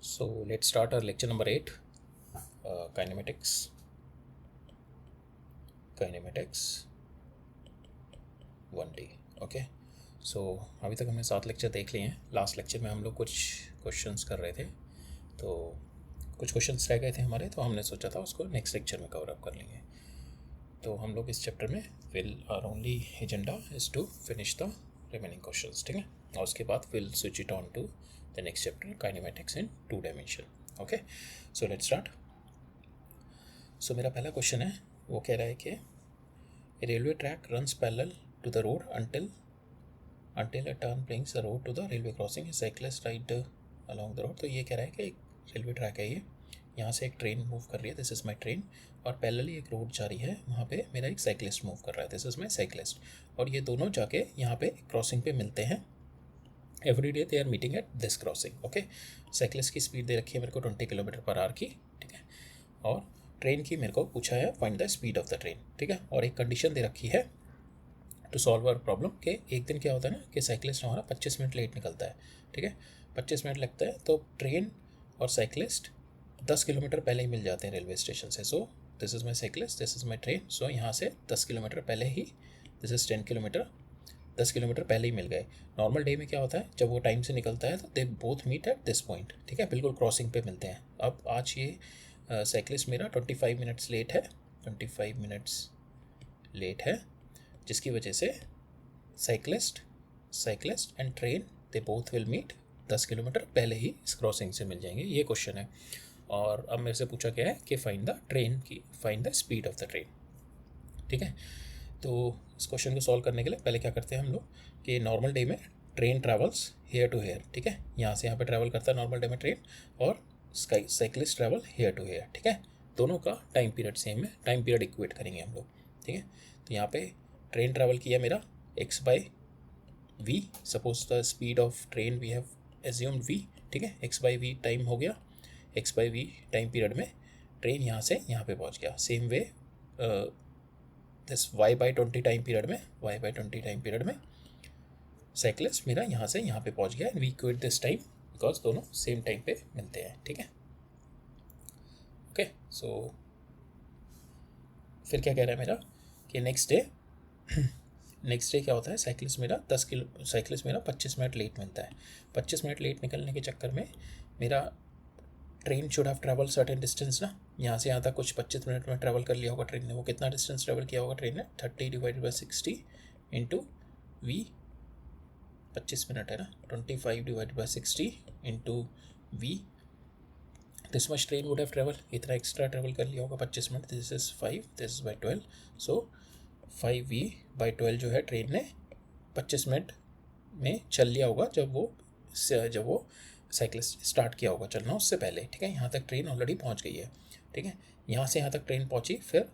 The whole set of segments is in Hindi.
So let's start our lecture number 8, kinematics. Kinematics 1D. Okay, सो अभी तक हमने 7 लेक्चर देख लिए हैं. लास्ट लेक्चर में हम लोग कुछ क्वेश्चंस कर रहे थे, तो कुछ क्वेश्चंस रह गए थे हमारे, तो हमने सोचा था उसको नेक्स्ट लेक्चर में कवर अप कर लेंगे. तो हम लोग इस चैप्टर में our only agenda is to finish the remaining questions, ठीक है. और उसके बाद will switch it on to the next chapter, kinematics in 2 dimension. Okay, so let's start. So मेरा पहला क्वेश्चन है, वो कह रहा है कि railway track runs parallel to the road until a turn brings the road to the railway crossing. Cyclist ride along the road. तो ये कह रहा है कि एक रेलवे ट्रैक है, ये यहाँ से एक ट्रेन मूव कर रही है, दिस इज़ माई ट्रेन, और पैरेलली एक रोड जा रही है, वहाँ पे मेरा एक साइकिलिस्ट मूव कर रहा है, दिस इज़ माई साइकिलिस्ट. और ये दोनों जाके यहाँ पे क्रॉसिंग पे मिलते हैं. Every day they are meeting at this crossing. Okay, cyclist की स्पीड दे रखी है मेरे को 20 km/h की, ठीक है. और ट्रेन की मेरे को पूछा है find the speed of the train, ठीक है. और एक कंडीशन दे रखी है टू सॉल्व आवर प्रॉब्लम कि एक दिन क्या होता है ना कि साइकिलिस्ट हमारा 25 मिनट लेट निकलता है, ठीक है. 25 मिनट लगता है, तो ट्रेन और साइकिलिस्ट 10 किलोमीटर पहले ही मिल जाते हैं रेलवे स्टेशन से. So this is my cyclist, this is my train. So यहाँ से 10 किलोमीटर पहले ही, दिस इज़ 10 किलोमीटर, 10 किलोमीटर पहले ही मिल गए. नॉर्मल डे में क्या होता है, जब वो टाइम से निकलता है तो they both meet at this point, ठीक है, बिल्कुल क्रॉसिंग पे मिलते हैं. अब आज ये साइकिलिस्ट मेरा 25 मिनट्स लेट है, 25 मिनट्स लेट है, जिसकी वजह से cyclist and train they both will meet 10 kilometre पहले ही इस क्रॉसिंग से मिल जाएंगे. ये क्वेश्चन है. और अब मेरे से पूछा गया है कि find the speed of the train, ठीक है. तो इस क्वेश्चन को सॉल्व करने के लिए पहले क्या करते हैं हम लोग कि नॉर्मल डे में train travels here to here, ठीक है, यहाँ से यहाँ पे ट्रैवल करता है नॉर्मल डे में ट्रेन, और cyclist travel here to here, ठीक है. दोनों का टाइम पीरियड सेम है, टाइम पीरियड इक्वेट करेंगे हम लोग, ठीक है. तो यहाँ पे ट्रेन ट्रैवल किया मेरा x/v, suppose the speed of train we have assumed v, ठीक है. x/v टाइम हो गया, x/v टाइम पीरियड में ट्रेन यहाँ से यहाँ पे पहुँच गया. Same way this y/20 time period में साइकिलिस्ट मेरा यहाँ से यहाँ पे पहुँच गया. We equate this time because दोनों सेम टाइम पे मिलते हैं, ठीक है. ओके, सो फिर क्या कह रहा है मेरा कि नेक्स्ट डे क्या होता है, साइकिलिस्ट मेरा 25 मिनट लेट मिलता है. 25 मिनट लेट निकलने के चक्कर में मेरा train should have travel certain distance ना, यहाँ से यहाँ तक कुछ 25 मिनट में ट्रैवल कर लिया होगा ट्रेन ने. वो कितना डिस्टेंस ट्रैवल किया होगा ट्रेन ने, 30/60 इंटू वी, 25 मिनट है ना, 25/60 into V, this much train would have travel, इतना एक्स्ट्रा ट्रैवल कर लिया होगा 25 minute. This is 5, this is by 12, so 5v/12 जो है ट्रेन ने 25 मिनट में चल लिया होगा जब वो साइकिलिस्ट स्टार्ट किया होगा चलना उससे पहले, ठीक है. यहाँ तक ट्रेन ऑलरेडी पहुँच गई है, ठीक है. यहाँ से यहाँ तक ट्रेन पहुँची, फिर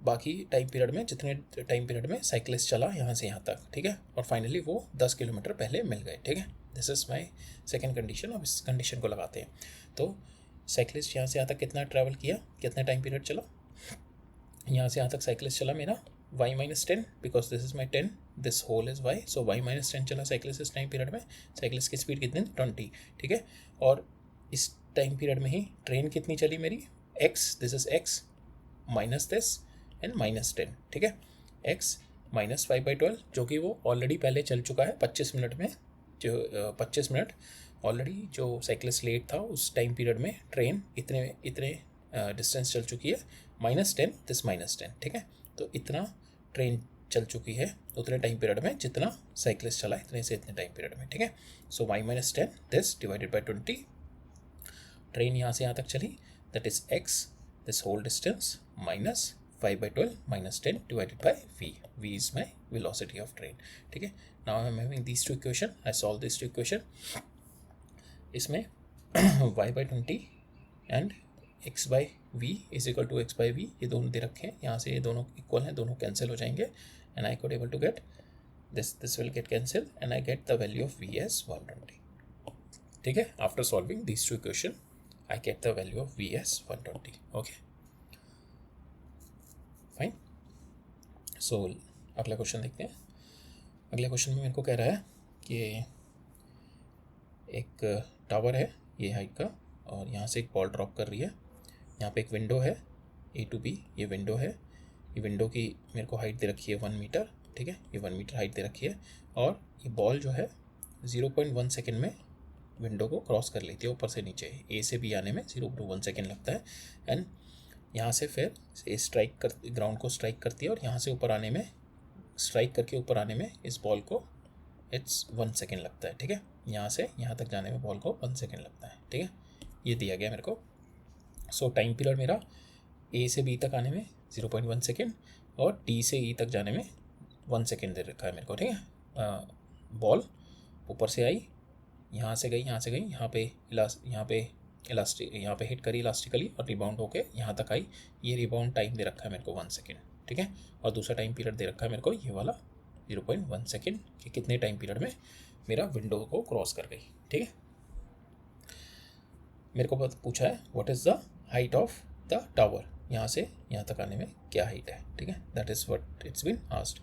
बाकी टाइम पीरियड में जितने टाइम पीरियड में साइकिलिस्ट चला यहाँ से यहाँ तक, ठीक है. और फाइनली वो 10 किलोमीटर पहले मिल गए, ठीक है. This is my second condition. अब इस कंडीशन को लगाते हैं. तो साइकिलिस्ट यहाँ से यहाँ तक कितना ट्रैवल किया, कितना टाइम पीरियड चला, यहाँ से यहाँ तक साइकिलिस्ट चला मेरा y-10, because this is my 10, this whole is y, so y-10 चला साइकिलिस्ट इस टाइम पीरियड में. साइकिलिस्ट की स्पीड कितनी, 20, ठीक है. और इस टाइम पीरियड में ही ट्रेन कितनी चली मेरी, x, this is x minus this and -10, ठीक है. x -5/12 जो कि वो ऑलरेडी पहले चल चुका है 25 मिनट में. जो 25 मिनट ऑलरेडी जो साइकिलिस्ट लेट था उस टाइम पीरियड में ट्रेन इतने डिस्टेंस चल चुकी है, -10, दिस -10, ठीक है. तो इतना ट्रेन चल चुकी है उतने टाइम पीरियड में जितना साइकिलिस्ट चला, इतने से इतने टाइम पीरियड में, ठीक है. So y-10 this divided by 20, train यहाँ से यहाँ तक चली, that is x, this whole distance, minus 5/12 -10 divided by v. v is my velocity of train, ठीक है. Now I am having these two equation, I solve this two equation. इसमें y/20 and x/v is equal to x/v, ये दोनों दे रखे हैं, यहाँ से ये दोनों इक्वल हैं, दोनों कैंसिल हो जाएंगे, and I could able to get this will get cancel, and I get the value of v as 120, ठीक है. After solving this two equation I get the value of v as 120. Okay, fine. So अगला क्वेश्चन देखते हैं. अगले क्वेश्चन में मेरे को कह रहा है कि एक टावर है ये हाइट का, और यहाँ से एक बॉल ड्रॉप कर रही है। यहाँ पे एक विंडो है A to B, ये विंडो है। ये विंडो की मेरे को हाइट दे रखी है 1 मीटर, ठीक है, ये 1 मीटर हाइट दे रखी है। और ये बॉल जो है 0.1 सेकेंड में विंडो को क्रॉस कर लेती है ऊपर से नीचे। A से B आने में 0.1 सेकेंड लगता है। एंड यहाँ से फिर स्ट्राइक कर ग्राउंड को स्ट्राइक करती है और यहाँ से ऊपर आने में, स्ट्राइक करके ऊपर आने में इस बॉल को इट्स 1 सेकेंड लगता है, ठीक है। यहाँ से यहाँ तक जाने में बॉल को 1 सेकेंड लगता है, ठीक है। ये दिया गया मेरे को। सो टाइम पीरियड मेरा A से B तक आने में 0.1 सेकेंड और D से E तक जाने में 1 सेकेंड दे रखा है मेरे को, ठीक है। बॉल ऊपर से आई, यहाँ से गई, यहाँ से गई, यहाँ पे हिट करी इलास्टिकली और रिबाउंड होके यहाँ तक आई। ये रिबाउंड टाइम दे रखा है मेरे को 1 सेकेंड, ठीक है। और दूसरा टाइम पीरियड दे रखा है मेरे को ये वाला 0.1 सेकेंड कि कितने टाइम पीरियड में मेरा विंडो को क्रॉस कर गई, ठीक है। मेरे को पूछा है what is the height of the tower, यहाँ से यहाँ तक आने में क्या हाइट है, ठीक है। That is what it's been asked.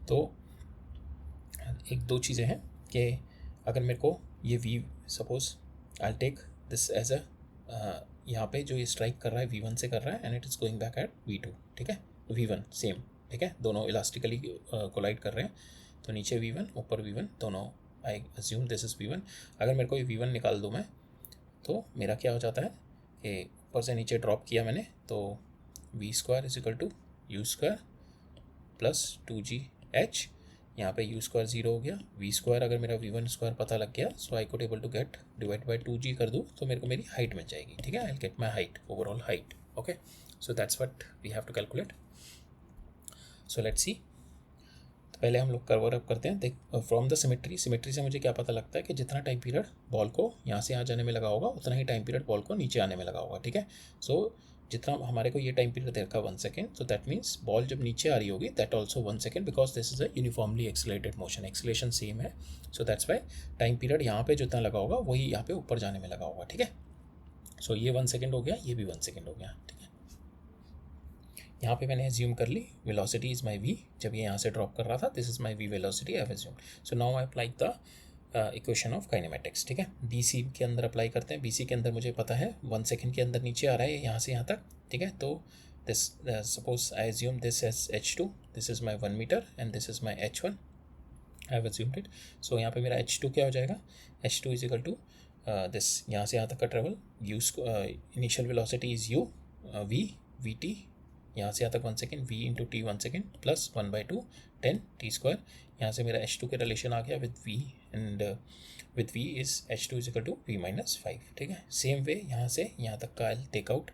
तो एक दो चीज़ें हैं कि अगर मेरे को ये V, suppose I take this as a, यहाँ पे जो ये स्ट्राइक कर रहा है V1 से कर रहा है and it is going back at V2, ठीक है। V1 सेम, ठीक है, दोनों इलास्टिकली कोलाइड कर रहे हैं। तो नीचे V1 ऊपर V1 दोनों, I assume this is V1। अगर मेरे को ये V1 निकाल दूँ मैं, तो मेरा क्या हो जाता है कि ऊपर से नीचे ड्रॉप किया मैंने, तो V² is equal to U² plus 2GH। यहाँ पे U² 0 हो गया, V² अगर मेरा V1² पता लग गया, so I could able to get divide by 2G कर दूँ तो मेरे को मेरी हाइट मिल जाएगी, ठीक है। I get my height, overall height, okay. So that's what we have to calculate. So let's see. तो पहले हम लोग कवर अप करते हैं। देख, फ्रॉम द सिमेट्री से मुझे क्या पता लगता है कि जितना टाइम पीरियड बॉल को यहाँ से यहाँ जाने में लगा होगा उतना ही टाइम पीरियड बॉल को नीचे आने में लगा होगा, ठीक है। सो जितना हमारे को ये टाइम पीरियड दे रखा 1 सेकेंड, तो दैट मीन्स बॉल जब नीचे आ रही होगी that also 1 second, because this is a uniformly accelerated motion, acceleration same है। So that's why time period यहाँ पे जितना लगा होगा वही यहाँ पे ऊपर जाने में लगा होगा, ठीक है। सो ये 1 सेकेंड हो गया, ये भी 1 सेकेंड हो गया, ठीक है। यहाँ पे मैंने एज्यूम कर ली वेलोसिटी इज़ माई V, जब ये यहाँ से ड्रॉप कर रहा था, this is my V velocity, I have assume. So now I apply the equation of kinematics, ठीक है। BC के अंदर अप्लाई करते हैं। BC के अंदर मुझे पता है 1 सेकेंड के अंदर नीचे आ रहा है यहाँ से यहाँ तक, ठीक है। तो this suppose I assume this as H2, this is my 1 metre and this is my H1, I have assumed it. So यहाँ पे मेरा H2 क्या हो जाएगा, H2 is equal to this, यहाँ से यहाँ तक का travel, initial velocity is U, VT, यहाँ से यहाँ तक 1 second, V into T 1 second plus 1/2 10 T²। यहाँ से मेरा H2 के रिलेशन आ गया with V, and with V is H2 is equal to V-5, ठीक है। सेम वे यहाँ से यहाँ तक का आई टेक आउट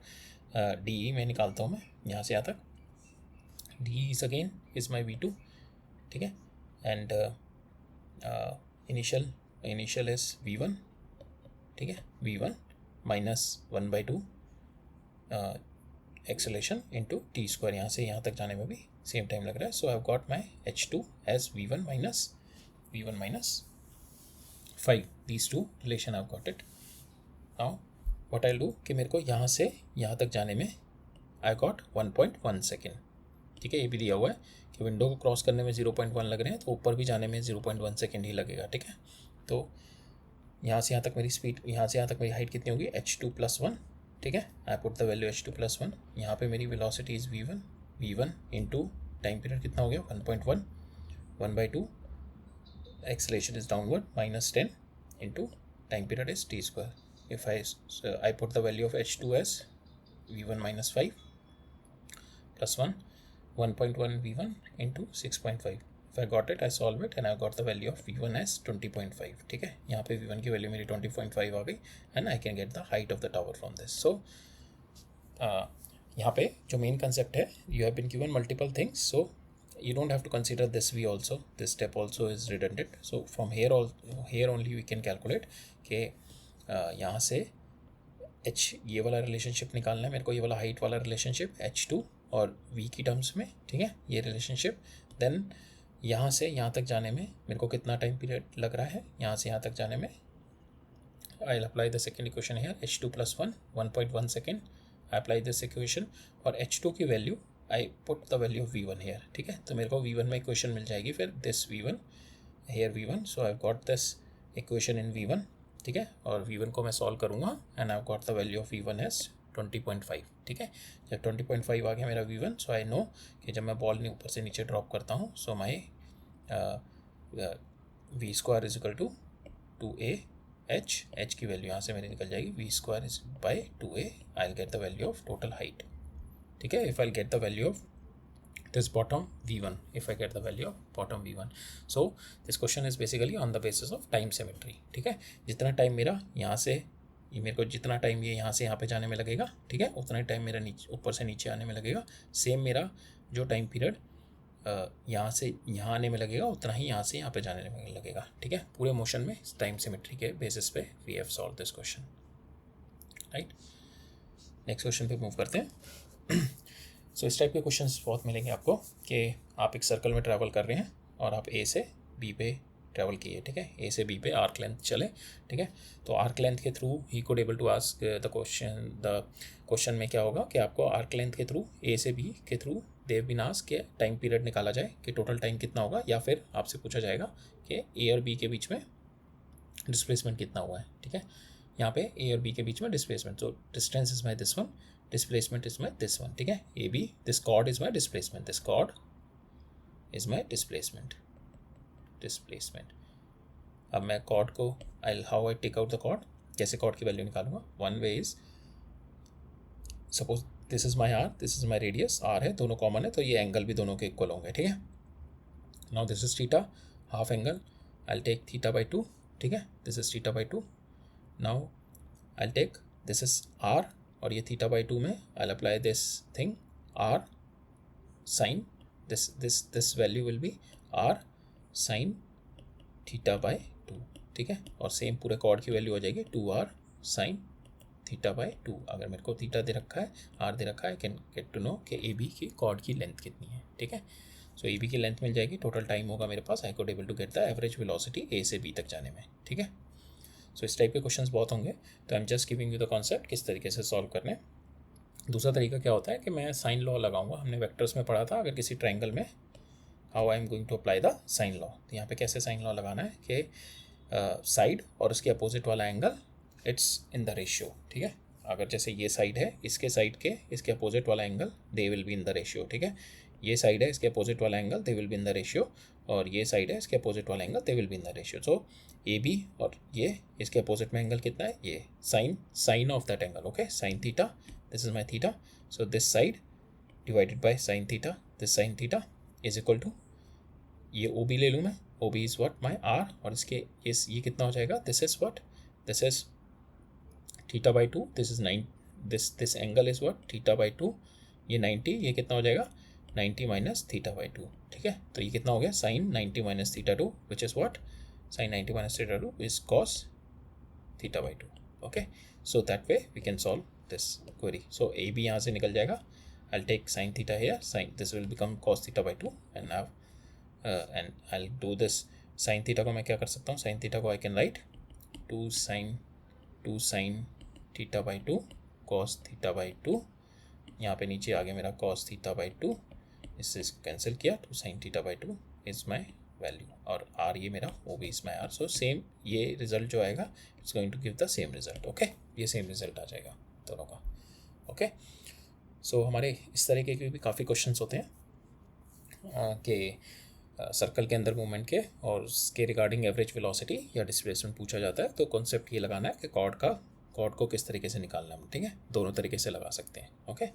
DE में निकालता हूँ मैं, यहाँ से यहाँ तक DE is again is my V2, ठीक है। एंड इनिशियल इज V1, ठीक है, V1 minus 1/2 acceleration into T², यहाँ से यहाँ तक जाने में भी सेम टाइम लग रहा है। So I have got my H2 as V1 minus 5, these two relation I have got it. Now what I will do कि मेरे को यहाँ से यहाँ तक जाने में आई गॉट 1.1 सेकेंड, ठीक है। ये भी दिया हुआ है कि विंडो को क्रॉस करने में 0.1 लग रहे हैं, तो ऊपर भी जाने में 0.1 सेकेंड ही लगेगा, ठीक है। तो यहाँ से यहाँ तक मेरी स्पीड, यहाँ से यहाँ तक मेरी हाइट कितनी होगी, H2 + 1, ठीक है। I put the value H2 + 1। यहाँ पे मेरी velocity is V1 into time period कितना हो गया 1.1, 1/2 acceleration is downward minus 10 into time period is T²। If I put the value of H2 as V1 - 5 + 1, 1.1 V1 into 6.5। If I got it, I solve it and I got the value of V1 as 20.5, ठीक है। यहाँ पे V1 की वैल्यू मेरी 20.5 आ गई and I can get the height of the tower from this. So यहाँ पे जो मेन कंसेप्ट है, you have been given multiple things, so you don't have to consider this V also, this step also is redundant. So from here only we can calculate कि यहाँ से H ये वाला रिलेशनशिप निकालना है मेरे को, ये वाला हाइट वाला रिलेशनशिप H2 और V की टर्म्स में, ठीक है, ये रिलेशनशिप। देन यहाँ से यहाँ तक जाने में मेरे को कितना टाइम पीरियड लग रहा है, यहाँ से यहाँ तक जाने में I apply the second equation here, H2 + 1, 1.1 second, I apply this equation, और H2 की value I put the value of V1 here, ठीक है। तो मेरे को V1 में इक्वेशन मिल जाएगी फिर, this V1 here V1, so I got this equation in V1, ठीक है, और V1 को मैं सॉल्व करूँगा and I got the value of V1 as 20.5, ठीक है। जब 20.5 आ गया मेरा V1, सो आई नो कि जब मैं बॉल ऊपर से नीचे ड्रॉप करता हूँ, so my V square is equal to 2AH की वैल्यू यहाँ से मेरी निकल जाएगी, V square is by 2A, I will get the value of total height, ठीक है। If I get the value of this bottom V1, if I get the value of bottom V1. So this question is basically on the basis of time symmetry, ठीक है। जितना टाइम मेरा यहाँ से ये मेरे को जितना टाइम ये यहाँ से यहाँ पे जाने में लगेगा, ठीक है, उतना ही टाइम मेरा नीचे ऊपर से नीचे आने में लगेगा। सेम मेरा जो टाइम पीरियड यहाँ से यहाँ आने में लगेगा उतना ही यहाँ से यहाँ पे जाने में लगेगा, ठीक है। पूरे मोशन में टाइम सिमेट्री के बेसिस पे we have solve this question, right. Next question पे मूव करते हैं। सो इस टाइप के क्वेश्चंस बहुत मिलेंगे आपको कि आप एक सर्कल में ट्रैवल कर रहे हैं और आप ए से बी पे ट्रैवल किए, ठीक है, ए से बी पे आर्क लेंथ चले, ठीक है। तो आर्क लेंथ के थ्रू ही could able to ask the question में क्या होगा कि आपको आर्क लेंथ के थ्रू ए से बी के थ्रू देव बीन आस्क के टाइम पीरियड निकाला जाए कि टोटल टाइम कितना होगा, या फिर आपसे पूछा जाएगा कि ए और बी के बीच में डिस्प्लेसमेंट कितना हुआ है, ठीक है। यहाँ पे ए और बी के बीच में displacement, so distance is my this one, displacement is my this one, ठीक है। A B, this chord is my displacement, this chord is my displacement। अब मैं chord को how I take out the chord, कैसे chord की वैल्यू निकालूंगा। one way is suppose this is my r, this is my radius, r है, दोनों कॉमन है तो ये एंगल भी दोनों के इक्वल होंगे, ठीक है। now this is theta, half angle, I'll take theta by 2, ठीक है, this is theta by 2। now I'll take this is r और ये थीटा बाई 2 में I'll apply this thing r sin this value will be r sin theta by 2, ठीक है। और सेम पूरे कॉर्ड की वैल्यू हो जाएगी 2r sin थीटा बाई 2। अगर मेरे को थीटा दे रखा है, r दे रखा है, I can get to know कि ए बी की कॉर्ड की लेंथ कितनी है, ठीक है। सो ए बी की लेंथ मिल जाएगी, टोटल टाइम होगा मेरे पास, I could able to get the average velocity A से बी तक जाने में, ठीक है। सो इस टाइप के क्वेश्चंस बहुत होंगे, तो I am just giving you the concept किस तरीके से सॉल्व करने। दूसरा तरीका क्या होता है कि मैं साइन लॉ लगाऊंगा, हमने वेक्टर्स में पढ़ा था, अगर किसी ट्रायंगल में how I am going to apply the sine law. तो यहाँ पे कैसे साइन लॉ लगाना है कि साइड और उसके अपोजिट वाला angle it's in the ratio, ठीक है। अगर जैसे ये साइड है, इसके साइड के इसके अपोजिट वाला angle they will be in the ratio, ठीक है। ये साइड है, इसके अपोजिट वाला angle they will be in the ratio, और ये साइड है, इसके अपोजिट वाला angle they will be in the ratio. So A B और ये इसके अपोजिट में एंगल कितना है, ये sine of that angle, okay, sine theta, this is my theta. So this side divided by sine theta, this sine theta is equal to ये ओ बी ले लूँ मैं, O B is what my R, और इसके ये कितना हो जाएगा, this is what, this is theta by 2, this is 9, this angle is what theta by 2, ये 90, ये कितना हो जाएगा 90 माइनस थीटा बाई 2, ठीक है। तो ये कितना हो गया sine 90 minus theta 2, which is what sin 90 minus theta 2 is cos theta by 2, okay। so that way we can solve this query। so a b यहाँ से निकल जाएगा, I'll take sin theta here, sin this will become cos theta by 2, and now and I'll do this sin theta को मैं क्या कर सकता हूँ, sin theta को I can write 2 sin theta by 2 cos theta by 2, यहाँ पे नीचे आगे मेरा cos theta by 2, इससे कैंसिल किया, 2 sin theta by 2 is my value, और आर ये मेरा O B is my R. So same ये रिजल्ट जो आएगा it's going to give the same result, okay, ये सेम रिजल्ट आ जाएगा दोनों का, ओके। सो हमारे इस तरीके के भी काफ़ी क्वेश्चंस होते हैं कि सर्कल के अंदर मूवमेंट के और उसके रिगार्डिंग एवरेज वेलोसिटी या डिस्प्लेसमेंट पूछा जाता है। तो कॉन्सेप्ट ये लगाना है कि कॉर्ड को किस तरीके से निकालना है, ठीक है, दोनों तरीके से लगा सकते हैं, ओके।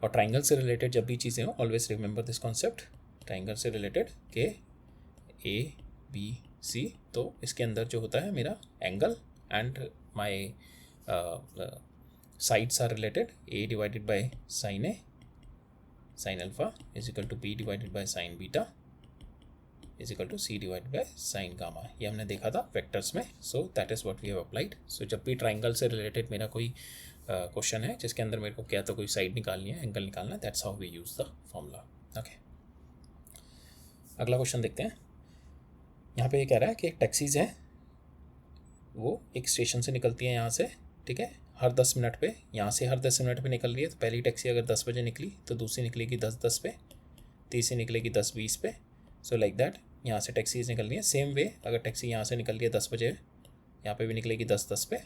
और ट्राइंगल से रिलेटेड जब भी चीज़ें हो, always remember this concept, triangle से रिलेटेड के ए बी सी, तो इसके अंदर जो होता है मेरा angle and my sides are related, a divided by sine a sine alpha is equal to b divided by sine beta is equal to c divided by sine gamma, ये हमने देखा था वेक्टर्स में। So that is what we have applied. So जब भी ट्राइंगल से रिलेटेड मेरा कोई क्वेश्चन है जिसके अंदर मेरे को क्या तो कोई साइड निकालनी है, एंगल निकालना है, that's how we use the formula, okay. अगला क्वेश्चन देखते हैं। यहाँ पे ये कह रहा है कि एक टैक्सीज़ हैं, वो एक स्टेशन से निकलती हैं यहाँ से, ठीक है, हर 10 मिनट पे, यहाँ से हर 10 मिनट पे निकल रही है। तो पहली टैक्सी अगर 10 बजे निकली तो दूसरी निकलेगी 10:10 पे, तीसरी निकलेगी 10:20 पे। सो लाइक दैट यहाँ से टैक्सीज़ निकल रही है। सेम वे अगर टैक्सी यहाँ से निकल रही है 10 बजे यहाँ पे भी निकलेगी 10-10 पे,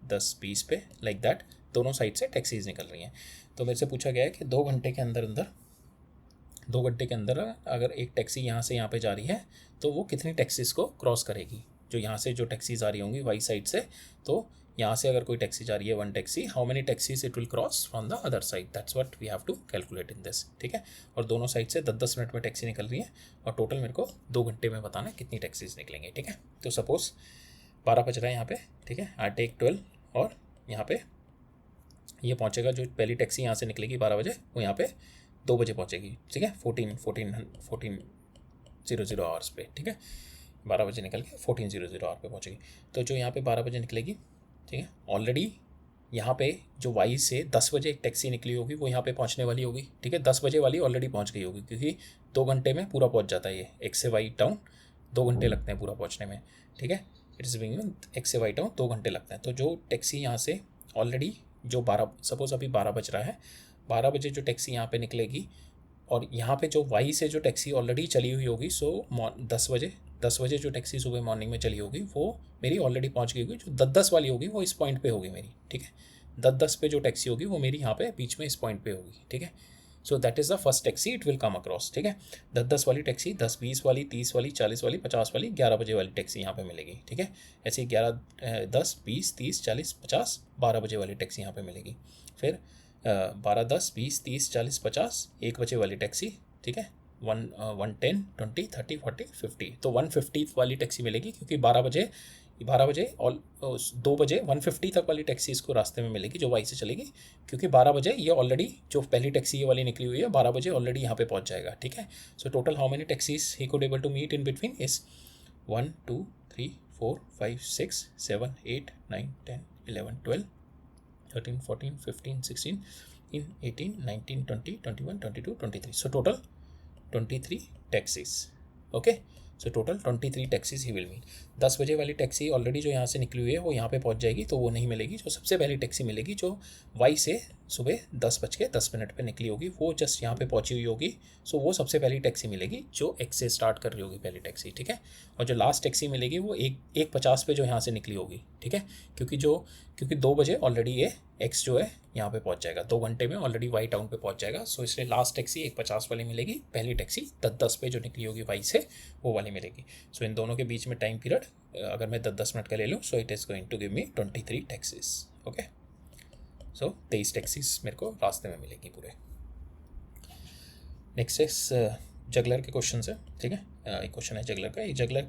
10-20 पे, लाइक दैट दोनों साइड से टैक्सीज निकल रही हैं। तो मेरे से पूछा गया है कि 2 घंटे के अंदर अगर एक टैक्सी यहाँ से यहाँ पे जा रही है तो वो कितनी टैक्सीज को क्रॉस करेगी। जो यहाँ से जो टैक्सीज आ रही होंगी वाई साइड से, तो यहाँ से अगर कोई टैक्सी जा रही है 1 taxi, how many taxis it will cross from the other side, that's what we have to calculate in this. ठीक है, और दोनों साइड से 10-10 मिनट में टैक्सी निकल रही है और टोटल मेरे को 2 घंटे में बताना है कितनी टैक्सीज निकलेंगे। ठीक है, तो सपोज 12 बज रहा है यहाँ पे, ठीक है, आई टेक 12 और यहाँ पे ये पहुँचेगा, जो पहली टैक्सी यहाँ से निकलेगी 12 बजे वो यहाँ पे 2 बजे पहुँचेगी। ठीक है, 14:00 आवर्स पे। ठीक है, 12 बजे निकल के 14:00 आवर पे पहुँचेगी। तो जो यहाँ पे 12 बजे निकलेगी, ठीक है, ऑलरेडी यहाँ पे जो वाई से 10 बजे एक टैक्सी निकली होगी वो यहाँ पे पहुँचने वाली होगी। ठीक है, 10 बजे वाली ऑलरेडी पहुँच गई होगी, क्योंकि 2 घंटे में पूरा पहुँच जाता है ये एक्स से वाई टाउन, 2 घंटे लगते हैं पूरा पहुँचने में। ठीक है, इट इज़ बिंग एक्स से वाई टाउन 2 घंटे लगते हैं। तो जो टैक्सी यहाँ से ऑलरेडी जो 12, सपोज अभी 12 बज रहा है, 12 बजे जो टैक्सी यहाँ पे निकलेगी और यहाँ पे जो वाई से जो टैक्सी ऑलरेडी चली हुई होगी, सो 10 बजे जो टैक्सी सुबह मॉर्निंग में चली होगी वो मेरी ऑलरेडी पहुँच गई होगी। जो 10-10 वाली होगी वो इस पॉइंट पे होगी मेरी। ठीक है, 10-10 पे जो टैक्सी होगी वो मेरी यहाँ पे बीच में इस पॉइंट पे होगी। ठीक है, सो that is the first taxi it will come across. ठीक है, 10-10 वाली टैक्सी, 10-20 वाली, 30 वाली, 40 वाली, 50 वाली, 11 बजे वाली टैक्सी यहाँ पे मिलेगी। ठीक है, ऐसे 11, 10, 20, 30, 40, 50, 12 बजे वाली टैक्सी यहाँ पे मिलेगी। फिर 12, 10, 20, 30, 40, 50, 1 बजे वाली टैक्सी। ठीक है, 1, 10, 20, 30, 40, 50, तो 150 वाली टैक्सी मिलेगी, क्योंकि 12 बजे और 2 बजे 150 तक वाली टैक्सी इसको रास्ते में मिलेगी जो वाई से चलेगी, क्योंकि 12 बजे ये ऑलरेडी जो पहली टैक्सी ये वाली निकली हुई है 12 बजे ऑलरेडी यहाँ पे पहुँच जाएगा। ठीक है, so total how many taxis he could able to meet in between is 1, 2, 3, 4, 5, 6, 7, 8, 9, 10, 11, 12, 13, 14, 15, 16, 18, 19, 20, 21, 22, 23, so total 23 taxis. Okay, so total 23 taxis he will mean. 10 बजे वाली टैक्सी ऑलरेडी जो यहाँ से निकली हुई है वो यहाँ पे पहुँच जाएगी, तो वो नहीं मिलेगी। जो सबसे पहली टैक्सी मिलेगी जो वाई से सुबह 10:10 पे निकली होगी वो जस्ट यहाँ पे पहुँची हुई होगी, सो वो सबसे पहली टैक्सी मिलेगी जो एक्स से स्टार्ट कर रही होगी पहली टैक्सी। ठीक है, और जो लास्ट टैक्सी मिलेगी वो 1:50 पे जो यहाँ से निकली होगी। ठीक है, क्योंकि 2 बजे ऑलरेडी ये एक्स जो है यहाँ पे पहुँच जाएगा, 2 घंटे में ऑलरेडी वाई टाउन पे पहुँच जाएगा। सो इसलिए लास्ट टैक्सी 1:50 वाली मिलेगी, पहली टैक्सी 10:10 पे जो निकली होगी वाई से वो वाली मिलेगी। सो इन दोनों के बीच में टाइम पीरियड अगर मैं 10-10 मिनट का ले लूँ, so it is going to give me 23 taxis. Okay, so 23 taxis मेरे को रास्ते में मिलेंगी पूरे। नेक्स्ट इज जगलर के क्वेश्चन है। ठीक है, एक क्वेश्चन है जगलर का। Juggler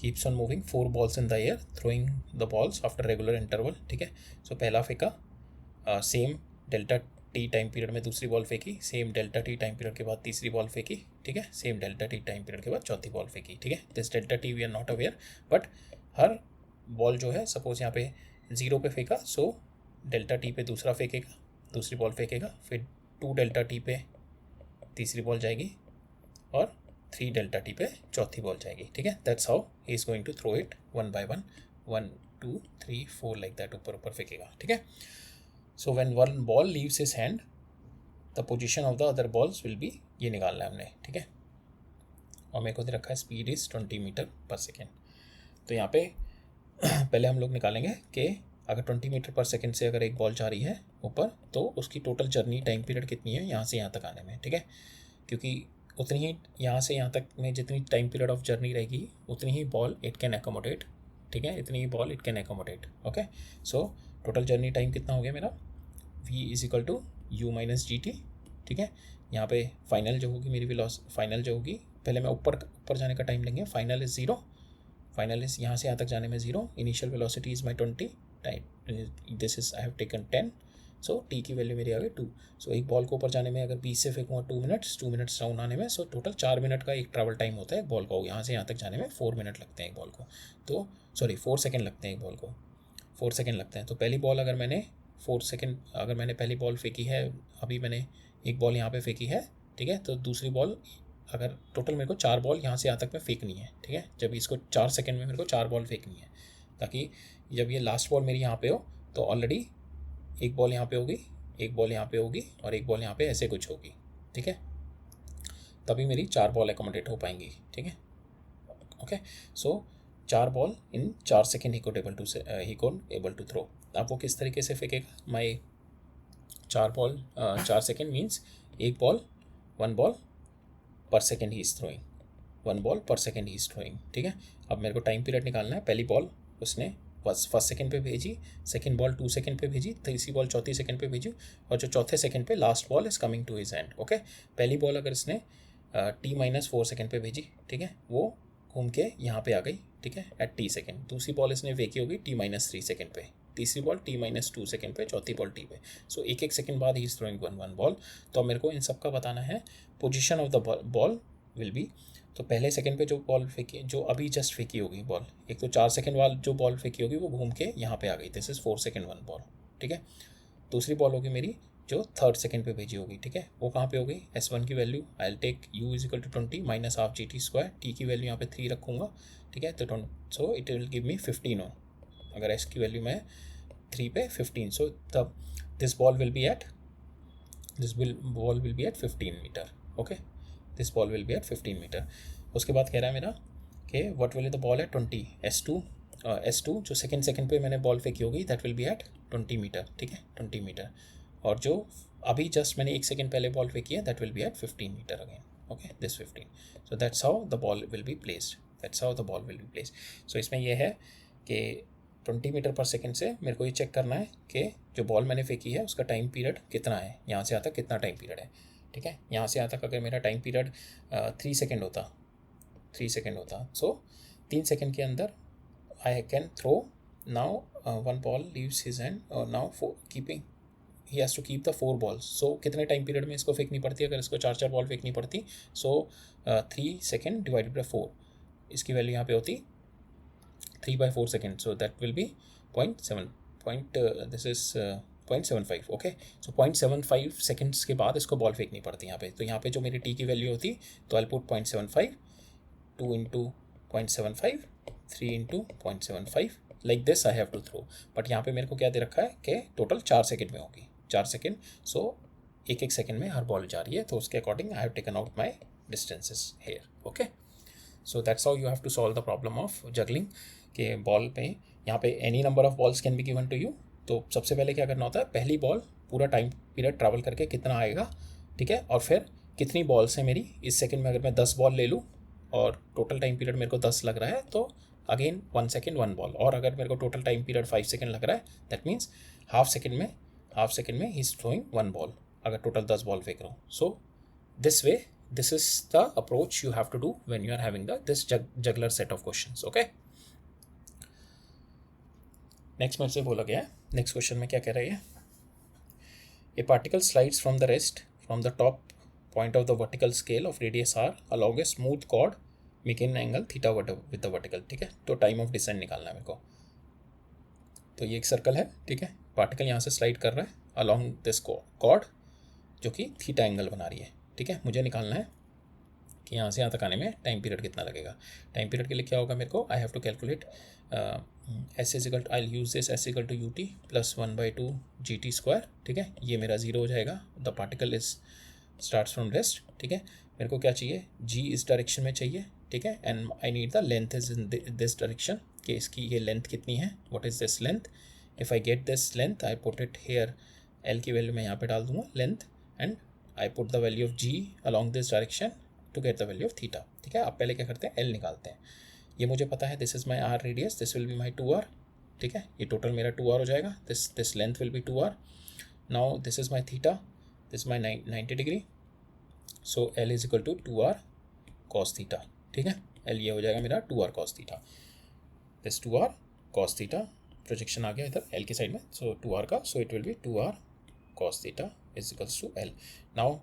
keeps on moving 4 balls in the air, throwing the balls after regular interval। ठीक है, सो पहला फेंका, same delta T time period में दूसरी बॉल फेंकी, same delta T time period के बाद तीसरी बॉल फेंकी। ठीक है, same delta T time period के बाद चौथी बॉल फेंकी। ठीक है, this delta T we are not aware, but हर बॉल जो है सपोज यहाँ पे 0 पे फेंका, सो डेल्टा टी पे दूसरा फेंकेगा, दूसरी बॉल फेंकेगा, फिर 2 डेल्टा टी पे तीसरी बॉल जाएगी और 3 डेल्टा टी पे चौथी बॉल जाएगी। ठीक है, that's how he is going to throw it 1 by 1, 1, 2, 3, 4 like that, ऊपर फेंकेगा। ठीक है, so when one ball leaves his hand the position of the other balls will be, ये निकालना है हमने। ठीक है, और मेरे को दे रखा है speed is 20 metre per second. तो यहाँ पे पहले हम लोग निकालेंगे कि अगर 20 मीटर पर सेकेंड से अगर एक बॉल जा रही है ऊपर, तो उसकी टोटल जर्नी टाइम पीरियड कितनी है यहाँ से यहाँ तक आने में। ठीक है, क्योंकि उतनी ही यहाँ से यहाँ तक में जितनी टाइम पीरियड ऑफ जर्नी रहेगी उतनी ही बॉल इट कैन एकोमोडेट। ठीक है, इतनी ही ball it can accommodate. Okay, so total journey time कितना हो गया मेरा, v is equal to u minus g t. ठीक है, यहाँ पे फाइनल जो होगी मेरी फाइनल जो होगी, पहले मैं ऊपर जाने का टाइम लेंगे, फाइनल इज़ 0, फाइनल इज़ यहाँ से यहाँ तक जाने में 0, initial velocity is my 20, time this is I have taken 10, so T की वैल्यू मेरी आ गई 2। सो एक बॉल को ऊपर जाने में अगर 20 से फेंकूँगा 2 मिनट्स डाउन आने में, सो टोटल 4 मिनट का एक ट्रैवल टाइम होता है एक बॉल को, यहाँ से यहाँ तक जाने में 4 मिनट लगते हैं एक बॉल को, तो 4 सेकेंड लगते हैं एक बॉल को, 4 सेकेंड लगते हैं। तो पहली बॉल अगर मैंने 4 सेकेंड अगर मैंने पहली बॉल फेंकी है, अभी मैंने एक बॉल यहाँ पे फेंकी है। ठीक है, तो दूसरी बॉल अगर टोटल मेरे को 4 बॉल यहाँ से यहाँ तक में फेंकनी है। ठीक है, जब इसको 4 सेकेंड में मेरे को 4 बॉल फेंकनी है, ताकि जब ये लास्ट बॉल मेरी यहाँ पे हो तो ऑलरेडी एक बॉल यहाँ पे होगी, एक बॉल यहाँ पे होगी और एक बॉल यहाँ पे ऐसे कुछ होगी। ठीक है, तभी मेरी 4 बॉल एकोमोडेट हो पाएंगी। ठीक है, okay, so 4 ball in 4 second he could able to throw. अब वो किस तरीके से फेंकेगा? My 4 second means 1 ball per second he is throwing, 1 ball per second he is throwing, ठीक है। अब मेरे को टाइम पीरियड निकालना है। पहली बॉल उसने फर्स्ट सेकंड पे भेजी, सेकंड बॉल 2 सेकंड पे भेजी, तीसरी बॉल चौथी सेकंड पे भेजी, और जो चौथे सेकंड पे last ball is coming to his end. Okay, पहली बॉल अगर इसने T-4 सेकंड पे भेजी, ठीक है, वो घूम के यहाँ पे आ गई, ठीक है, एट T सेकंड। दूसरी बॉल इसने फेंकी होगी T-3 सेकंड पे, तीसरी बॉल T-2 सेकंड पे, चौथी बॉल T पे। सो एक सेकंड बाद ही इज थ्रोइंग 1 बॉल। तो मेरे को इन सब का बताना है position of the ball will B. तो पहले सेकंड पे जो बॉल फेंकी, जो अभी जस्ट फेंकी होगी बॉल, एक तो 4 सेकंड वाल जो बॉल फेंकी होगी वो घूम के यहाँ पे आ गई, दिस इज़ 4 सेकंड 1 बॉल, ठीक है। दूसरी बॉल होगी मेरी जो थर्ड सेकंड पे भेजी होगी, ठीक है, वो कहाँ पे होगी? S1 की value I will take U is equal to 20 minus half GT², T की वैल्यू यहाँ पे 3 रखूँगा, ठीक है। तो so it will give me 15 on, अगर S की वैल्यू मैं 3 पे 15, सो तब this ball will be at 15 metre. Okay, this ball will be at 15 metre. उसके बाद कह रहा है मेरा कि what will the ball eight 20, S2 जो सेकंड पे मैंने बॉल फेंकी होगी that will be at 20 metre, ठीक है, 20 मीटर। और जो अभी जस्ट मैंने 1 सेकंड पहले बॉल फेंकी है that will be at 15 metre again. Okay, this 15। So that's how the ball will be placed, so इसमें यह है कि 20 मीटर पर सेकंड से मेरे को ये चेक करना है कि जो बॉल मैंने फेंकी है उसका टाइम पीरियड कितना है, यहाँ से यहाँ तक कितना टाइम पीरियड है, ठीक है। यहाँ से यहाँ तक अगर मेरा टाइम पीरियड 3 सेकंड होता, सो 3 सेकंड के अंदर I can throw now 1 ball leaves his hand, और now he has to keep the 4 balls. सो कितने टाइम पीरियड में इसको फेंकनी पड़ती है? अगर इसको 4 बॉल फेंकनी पड़ती, सो 3 सेकेंड डिवाइडेड बाई 4, इसकी वैल्यू यहाँ पे होती 3/4 second, so that will B 0.75। Okay, so 0.75 seconds के बाद इसको बॉल फेंकनी पड़ती है यहाँ पे। तो यहाँ पे जो मेरी टी की वैल्यू होती, तो I put 0.75, 2 into 0.75, 3 into 0.75, like this I have to throw. But यहाँ पे मेरे को क्या दे रखा है कि टोटल 4 सेकेंड में होगी, 4 सेकेंड, सो एक सेकेंड में हर बॉल जा रही है, तो उसके according I have taken out my distances here. Okay, so that's how you have to solve the problem of juggling के बॉल पे। यहाँ पे any number of balls can be given to you. तो सबसे पहले क्या करना होता है, पहली बॉल पूरा टाइम पीरियड ट्रैवल करके कितना आएगा, ठीक है, और फिर कितनी बॉल्स है मेरी इस सेकंड में। अगर मैं 10 बॉल ले लूँ और टोटल टाइम पीरियड मेरे को 10 लग रहा है, तो अगेन 1 सेकेंड 1 बॉल। और अगर मेरे को टोटल टाइम पीरियड 5 सेकेंड लग रहा है, दैट मीन्स हाफ सेकेंड में ही इज थ्रोइंग 1 बॉल, अगर टोटल 10 बॉल फेंक रहा हूँ। So this way, this is the approach you have to do when you are having this juggler set of questions. Okay, next मेरे से बोला गया है, नेक्स्ट क्वेश्चन में क्या कह रही है, ए particle slides from the rest from the top point of the vertical scale of radius r along a smooth chord making angle theta with the vertical, ठीक है। तो टाइम ऑफ डिसेंट निकालना है मेरे को। तो ये एक सर्कल है, ठीक है, पार्टिकल यहाँ से स्लाइड कर रहा है अलॉन्ग दिस कॉर्ड जो कि थीटा एंगल बना रही है, ठीक है। मुझे निकालना है कि यहाँ से यहाँ तक आने में टाइम पीरियड कितना लगेगा। टाइम पीरियड के लिए क्या होगा मेरे को, I have to calculate S is equal I use this S is equal to UT plus 1/2 GT², ठीक है। ये मेरा 0 हो जाएगा। The particle is starts from rest, ठीक है। मेरे को क्या चाहिए, G इस डायरेक्शन में चाहिए, ठीक है, and I need the length is in this direction, कि इसकी ये लेंथ कितनी है, what is this length. If I get this length I put it here, L की वैल्यू मैं यहाँ पे डाल दूंगा length, and I put the value of G along this direction to get the value of theta, ठीक है। अब पहले क्या करते हैं, L निकालते हैं। ये मुझे पता है, this is my R radius, this will be my 2R, ठीक है। ये टोटल मेरा 2R हो जाएगा, this length will be 2R। Now this is my theta, this my 90 degree, so L is equal to 2R cos theta, ठीक है। L ये हो जाएगा मेरा 2R cos theta, this 2R cos theta, projection आ गया इधर L की साइड में, सो 2R का, सो it will be 2R cos theta is equals to L। Now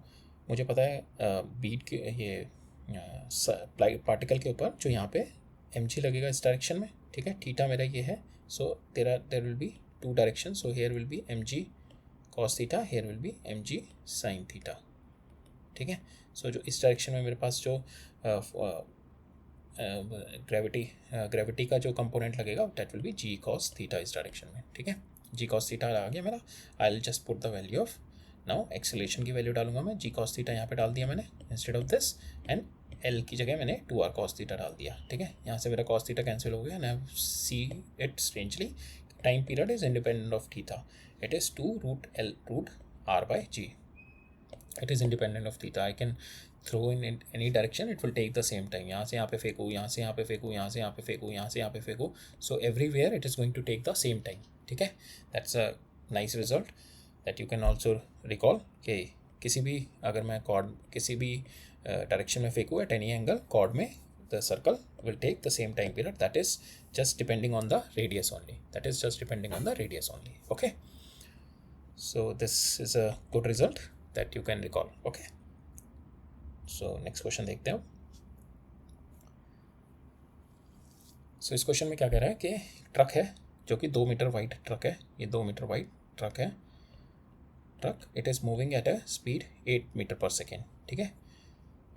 मुझे पता है बीट के ये पार्टिकल के ऊपर जो यहाँ पे mg लगेगा इस डायरेक्शन में, ठीक है। थीटा मेरा ये है, so there will be 2 direction, so here will be mg cos theta, here will be mg sin theta, ठीक है। सो जो इस डायरेक्शन में मेरे पास जो ग्रेविटी का जो कंपोनेंट लगेगा that will B g cos theta इस डायरेक्शन में, ठीक है। g cos थीटा आ गया मेरा। आई will just put the value of, now acceleration की वैल्यू डालूंगा मैं, g cos थीटा यहाँ पे डाल दिया मैंने instead of this, and L की जगह मैंने 2r cos थीटा डाल दिया, ठीक है। यहाँ से मेरा cos थीटा कैंसिल हो गया and I see it strangely time period is independent of theta, it is 2√L√r/g, it is independent of theta. I can throw in any direction, it will take the same time. यहाँ से यहाँ पे फेंकूँ, यहाँ से यहाँ पे फेंकूँ, यहाँ से यहाँ पे फेंकूँ, यहाँ से यहाँ पे फेंकूँ, so everywhere it is going to take the same time, ठीक है। That's a nice result that you can also recall कि किसी भी अगर मैं कॉर्ड किसी भी डायरेक्शन में फेंकूँ एट एनी एंगल, कॉर्ड में the circle will take the same time period, that is just depending on the radius only, that is just depending on the radius only, okay. So this is a good result that you can recall, okay. So next question देखते हैं। So इस क्वेश्चन में क्या कह रहा है कि ट्रक है जो कि 2 मीटर वाइड ट्रक है, ये 2 मीटर वाइड ट्रक है, truck it is moving at a speed 8 meter per second, ठीक है।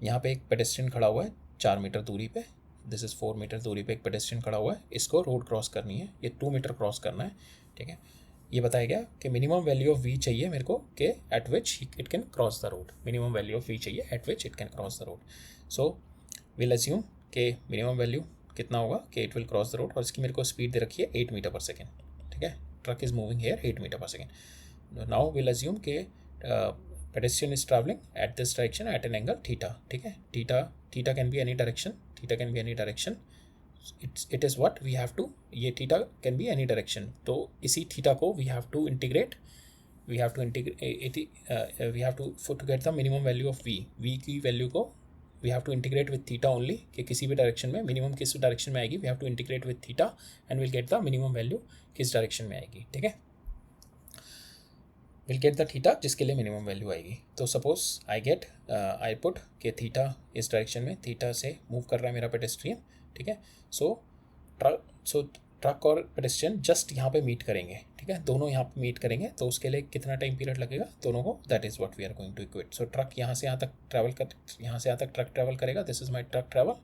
यहाँ पे एक पेडेस्ट्रियन खड़ा हुआ है 4 मीटर दूरी पे, दिस इज़ 4 मीटर दूरी पे एक पेडेस्ट्रियन खड़ा हुआ है, इसको रोड क्रॉस करनी है, ये 2 मीटर क्रॉस करना है, ठीक है। ये बताया गया कि मिनिमम वैल्यू ऑफ वी चाहिए मेरे को कि at which it can cross the road, minimum value of v चाहिए at which it can cross the road. So will assume कि मिनिमम वैल्यू कितना होगा कि it will cross the road, और इसकी मेरे को स्पीड दे रखी है 8 मीटर पर सेकेंड, ठीक है। Truck is moving here 8 meter per second. Now will assume कि pedestrian is traveling at this direction at an angle theta, ठीक है। theta can be any direction, theta can be any direction, it is what we have to, ये theta can be any direction, तो इसी theta को we have to integrate to get the minimum value of v की वैल्यू को we have to integrate with theta only, कि किसी भी डायरेक्शन में मिनिमम किस डायरेक्शन में आएगी, we have to integrate with theta and we'll get the minimum value किस डायरेक्शन में आएगी, ठीक है। विल गेट द थीटा जिसके लिए मिनिमम वैल्यू आएगी। तो सपोज आई पुट के थीटा इस डायरेक्शन में, थीटा से मूव कर रहा है मेरा पेडेस्ट्रियन, ठीक है। सो ट्रक और पेडेस्ट्रियन जस्ट यहाँ पे मीट करेंगे, ठीक है, दोनों यहाँ पे मीट करेंगे, तो उसके लिए कितना टाइम पीरियड लगेगा दोनों को, that is what we are going to equate. So truck यहाँ से यहाँ तक ट्रक ट्रैवल करेगा, this is my truck travel,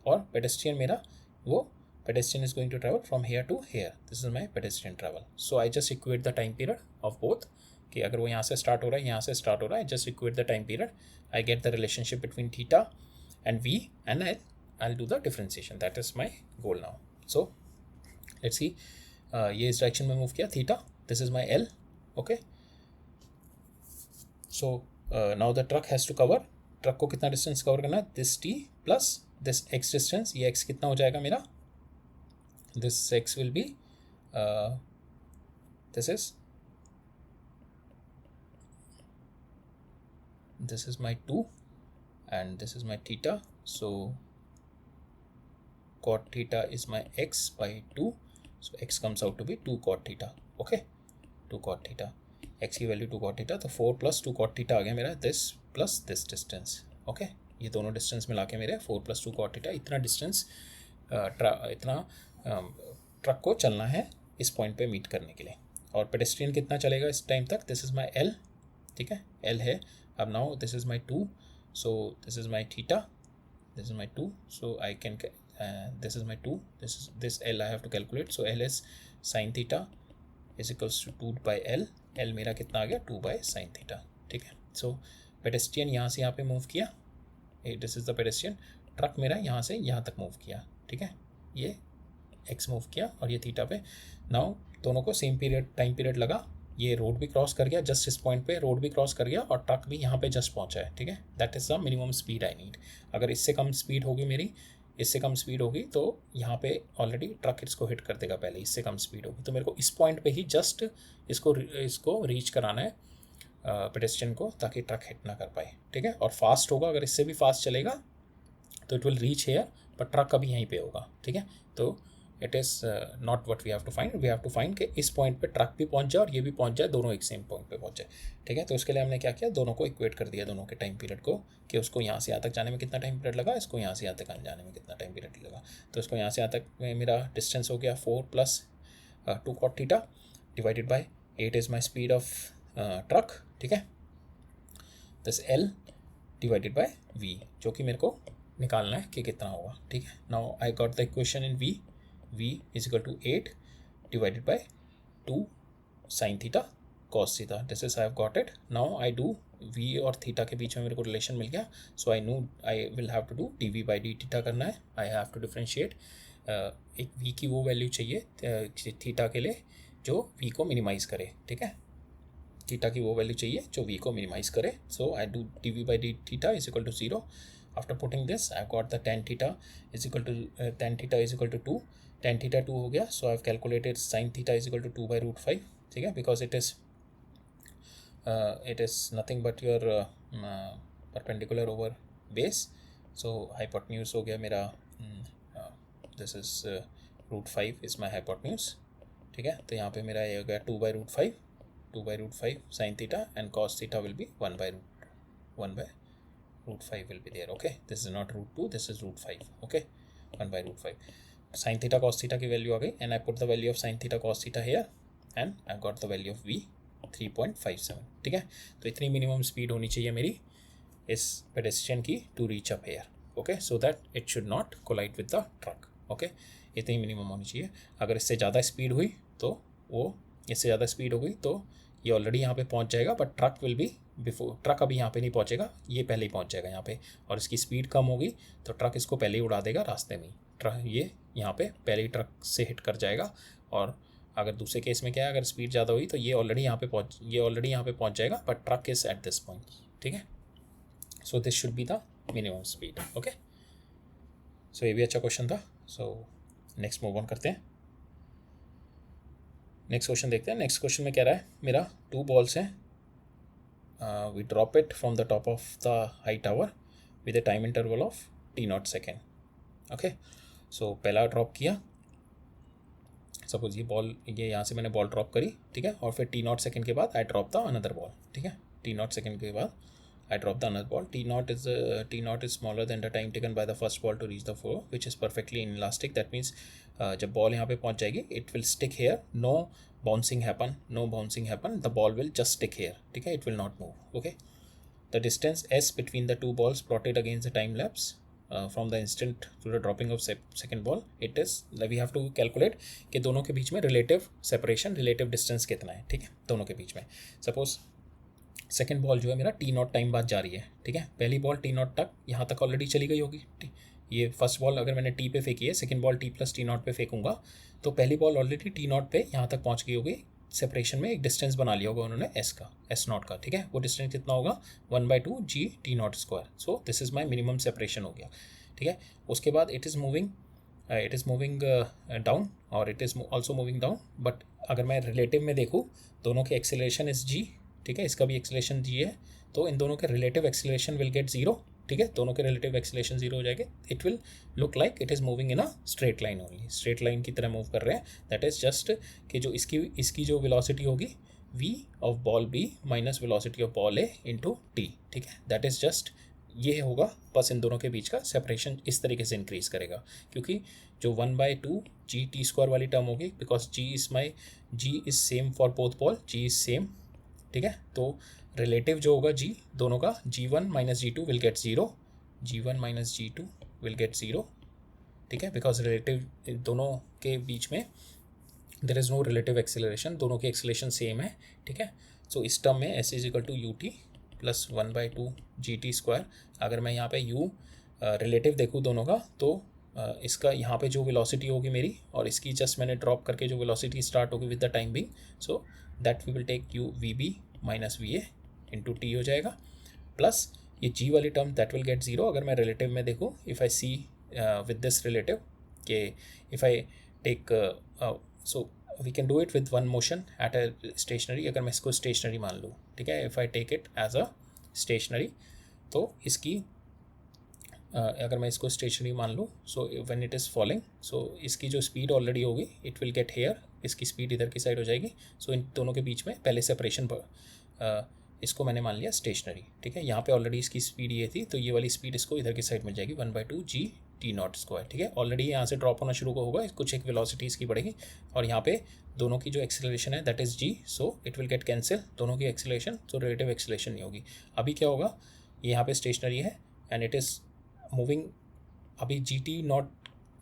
और पेडेस्ट्रियन मेरा वो pedestrian is going to travel from here to here, this is my pedestrian travel. So I just equate the time period of both, कि अगर वो यहाँ से स्टार्ट हो रहा है, यहाँ से स्टार्ट हो रहा है, just equate the time period, I get the relationship between theta and V and I do the differentiation, that is my goal now. So let's see, ये इस डायरेक्शन में मूव किया theta, this is my L, okay. So now the truck has to cover, truck को कितना डिस्टेंस कवर करना है, this T plus this X distance, ये एक्स कितना हो जाएगा मेरा, this x will be this is my 2 and this is my theta, so cot theta is my x by 2, so x comes out to be 2 cot theta, okay, 2 cot theta, x की वैल्यू 2 cot theta, तो 4 plus 2 cot theta आ गया मेरा, this plus this distance, okay, ये दोनों डिस्टेंस मिला के मेरे 4 plus 2 cot theta, इतना डिस्टेंस इतना ट्रक को चलना है इस पॉइंट पे मीट करने के लिए। और पेडेस्ट्रियन कितना चलेगा इस टाइम तक, दिस इज़ माई एल, ठीक है, एल है। अब now this is my 2, so this is my theta, this is my 2, so I can this is my 2, this L I have to calculate, so L is sine theta is equals to 2 by L, L मेरा कितना आ गया 2 बाई साइन थीटा, ठीक है। सो पेडेस्ट्रियन यहाँ से यहाँ पे मूव किया, this is the pedestrian, truck मेरा यहाँ से यहाँ तक मूव किया, ठीक है, ये एक्स मूव किया और ये थीटा पे। नाउ दोनों को सेम टाइम पीरियड लगा, ये रोड भी क्रॉस कर गया, जस्ट इस पॉइंट पे रोड भी क्रॉस कर गया और ट्रक भी यहाँ पे जस्ट पहुँचा है, ठीक है। That is the minimum speed I need. अगर इससे कम स्पीड होगी मेरी, इससे कम स्पीड होगी तो यहाँ पे ऑलरेडी ट्रक इसको हिट कर देगा पहले, इससे कम स्पीड होगी, तो मेरे को इस पॉइंट पे ही जस्ट इसको रीच कराना है पेडेस्ट्रियन को, ताकि ट्रक हिट ना कर पाए, ठीक है। और फास्ट होगा, अगर इससे भी फास्ट चलेगा तो इट विल रीच हेयर, पर ट्रक अभी यहीं पे होगा, ठीक है। तो it is not what we have to find कि इस पॉइंट पे ट्रक भी पहुंच जाए और ये भी पहुंच जाए, दोनों एक सेम पॉइंट पे पहुंच जाए, ठीक है। तो उसके लिए हमने क्या किया, दोनों को इक्वेट कर दिया, दोनों के टाइम पीरियड को, कि उसको यहाँ से यहाँ तक जाने में कितना टाइम पीरियड लगा, इसको यहाँ से यहाँ तक जाने में कितना टाइम पीरियड लगा। तो इसको यहाँ से यहाँ तक में मेरा डिस्टेंस हो गया 4 plus 2 cot theta divided by 8 is my speed of truck, ठीक है, this L divided by V, जो कि मेरे को निकालना है कि कितना होगा, ठीक है। Now I got the equation in v is equal to 8 divided by 2 sine theta, cos theta, this is I have got it. Now I do v और थीटा के बीच में मेरे को रिलेशन मिल गया. So I know I will have to do dv by d theta करना है. I have to differentiate. एक v की वो वैल्यू चाहिए थीटा के लिए जो v को मिनिमाइज़ करे. ठीक है, थीटा की वो वैल्यू चाहिए जो v को मिनिमाइज़ करे. So I do dv by d theta is equal to 0. After putting this I got the tan theta is equal to 2. tan theta 2 हो गया. So I have calculated sin theta is equal to 2/√5. ठीक है, because it is nothing but your perpendicular over base. So hypotenuse हो गया मेरा, this is √5 is my hypotenuse. ठीक है, तो यहाँ पे मेरा ये हो गया 2/√5 sin theta and cos theta will be 1/√5 will be there. Okay, this is not √2, this is √5. Okay, 1/√5. sin theta cos theta की वैल्यू आ गई and I put the value of sin theta cos theta here and I got the value of v 3.57. ठीक है, तो इतनी मिनिमम स्पीड होनी चाहिए मेरी इस पेडेस्ट्रियन की to reach up here. Okay, so that it should not collide with the truck. Okay, इतनी मिनिमम होनी चाहिए. अगर इससे ज़्यादा स्पीड हुई तो इससे ज़्यादा स्पीड हो गई तो ये ऑलरेडी यहाँ पे पहुँच जाएगा, but truck will be before. Truck अभी यहाँ पे नहीं पहुँचेगा, ये पहले ही पहुँच जाएगा यहाँ पे, और इसकी स्पीड कम होगी तो ट्रक इसको पहले ही उड़ा देगा रास्ते में ही. ट्रक ये यहाँ पे पहले ही ट्रक से हिट कर जाएगा. और अगर दूसरे केस में क्या है, अगर स्पीड ज़्यादा हुई तो ये ऑलरेडी यहाँ पे पहुँच जाएगा, but truck is at this point. ठीक है, so this should be the minimum speed. Okay, so ये भी अच्छा क्वेश्चन था. सो नेक्स्ट मूव ऑन करते हैं. नेक्स्ट क्वेश्चन देखते हैं. नेक्स्ट क्वेश्चन में क्या रहा है, मेरा 2 बॉल्स हैं. We drop it from the top of the high tower with a time interval of t0 second. Okay, so पहला ड्रॉप किया. सपोज ये यहाँ से मैंने बॉल ड्रॉप करी. ठीक है, और फिर t0 सेकेंड के बाद I drop the another ball. ठीक है, t0 सेकेंड के बाद I drop the another ball. t0 is smaller than the time taken by the first ball to reach the floor which is perfectly inelastic. That means जब बॉल यहाँ पे पहुँच जाएगी it will stick here. No bouncing happen, the ball will just stick here. ठीक है, it will not move. Okay, the distance s between the 2 balls plotted against the time lapse from the instant to the dropping of second ball, it is we have to calculate कि दोनों के बीच में रिलेटिव सेपरेशन, रिलेटिव डिस्टेंस कितना है. ठीक है, दोनों के बीच में. सपोज सेकंड बॉल जो है मेरा t0 टाइम बाद जा रही है. ठीक है, पहली बॉल t0 तक यहाँ तक ऑलरेडी चली गई होगी. ये फर्स्ट बॉल अगर मैंने t पे फेंकी है, सेकंड बॉल t + t0 पे फेंकूंगा तो पहली बॉल ऑलरेडी t0 पे यहाँ तक पहुँच गई होगी. सेपरेशन में एक डिस्टेंस बना लिया होगा उन्होंने S0 का. ठीक है, वो डिस्टेंस कितना होगा 1/2 g t0 square. So this is my minimum separation हो गया. ठीक है, उसके बाद इट इज़ मूविंग डाउन और it is also moving down. But अगर मैं रिलेटिव में देखूँ, दोनों के एक्सेलरेशन इज़ g. ठीक है, इसका भी एक्सेलरेशन g है, तो इन दोनों के रिलेटिव एक्सेलरेशन विल गेट 0. ठीक है, दोनों के रिलेटिव एक्सेलरेशन 0 हो जाएंगे. It will look like it is moving in a straight line only. Straight line की तरह मूव कर रहे हैं. दैट इज़ जस्ट कि जो इसकी जो वेलोसिटी होगी v of ball b minus velocity of ball a into t. ठीक है, दैट इज़ जस्ट ये होगा. बस इन दोनों के बीच का सेपरेशन इस तरीके से इंक्रीज़ करेगा, क्योंकि जो 1/2 g t स्क्वायर वाली टर्म होगी, because g is same for both ball, g is same. ठीक है, तो रिलेटिव जो होगा g दोनों का, g1 minus g2 will get 0. g1 minus g2 will get 0. ठीक है, बिकॉज रिलेटिव दोनों के बीच में there is no relative acceleration, दोनों की एक्सेलरेशन सेम है. ठीक है, सो इस टर्म में s is equal to ut plus 1/2 gt square. अगर मैं यहाँ पे u रिलेटिव देखूँ दोनों का, तो इसका यहाँ पे जो वेलोसिटी होगी मेरी और इसकी जस्ट मैंने ड्रॉप करके जो वेलोसिटी स्टार्ट होगी with the time being, so that we will take u vb minus va into T हो जाएगा. प्लस ये g वाली टर्म दैट विल गेट 0. अगर मैं रिलेटिव में देखूँ, if I see with this relative के if I take so we can do it with one motion at a stationary. अगर मैं इसको स्टेशनरी मान लूँ, ठीक है, if I take it as a stationary, तो इसकी अगर मैं इसको स्टेशनरी मान लूँ, so when it is falling, so इसकी जो स्पीड ऑलरेडी होगी इट विल गेट हेयर, इसकी स्पीड इधर की साइड हो जाएगी. सो इन दोनों के बीच में पहले सेपरेशन इसको मैंने मान लिया स्टेशनरी. ठीक है, यहाँ पे ऑलरेडी इसकी स्पीड ये थी, तो ये वाली स्पीड इसको इधर की साइड मिल जाएगी 1/2 g t0 स्क्वायर. ठीक है, ऑलरेडी यहाँ से ड्रॉप होना शुरू होगा, कुछ एक वेलोसिटी इसकी बढ़ेगी और यहाँ पे दोनों की जो एक्सेलरेशन है that is g, so it will get cancel दोनों की एक्सेलरेशन, तो रिलेटिव एक्सेलरेशन नहीं होगी. अभी क्या होगा, ये यहाँ पे स्टेशनरी है एंड इट इज़ मूविंग. अभी gt नॉट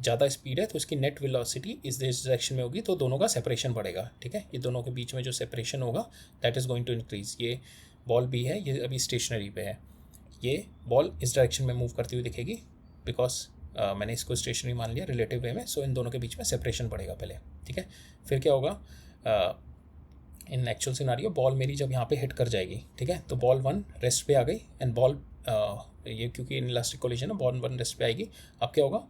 ज़्यादा स्पीड है तो उसकी नेट वेलोसिटी इस डायरेक्शन में होगी, तो दोनों का सेपरेशन बढ़ेगा, ठीक है। ये दोनों के बीच में जो सेपरेशन होगा that is going to increase. ये बॉल बी है, ये अभी स्टेशनरी पे है, ये बॉल इस डायरेक्शन में मूव करती हुई दिखेगी बिकॉज मैंने इसको स्टेशनरी मान लिया रिलेटिव वे में, सो इन दोनों के बीच में सेपरेशन बढ़ेगा पहले, ठीक है। फिर क्या होगा, इन एक्चुअल सिनारियो बॉल मेरी जब यहाँ पे हिट कर जाएगी, ठीक है, तो बॉल 1 रेस्ट पे आ गई एंड बॉल ये क्योंकि इन इलास्टिक कोलिजन है बॉल 1 रेस्ट पे आएगी। अब क्या होगा,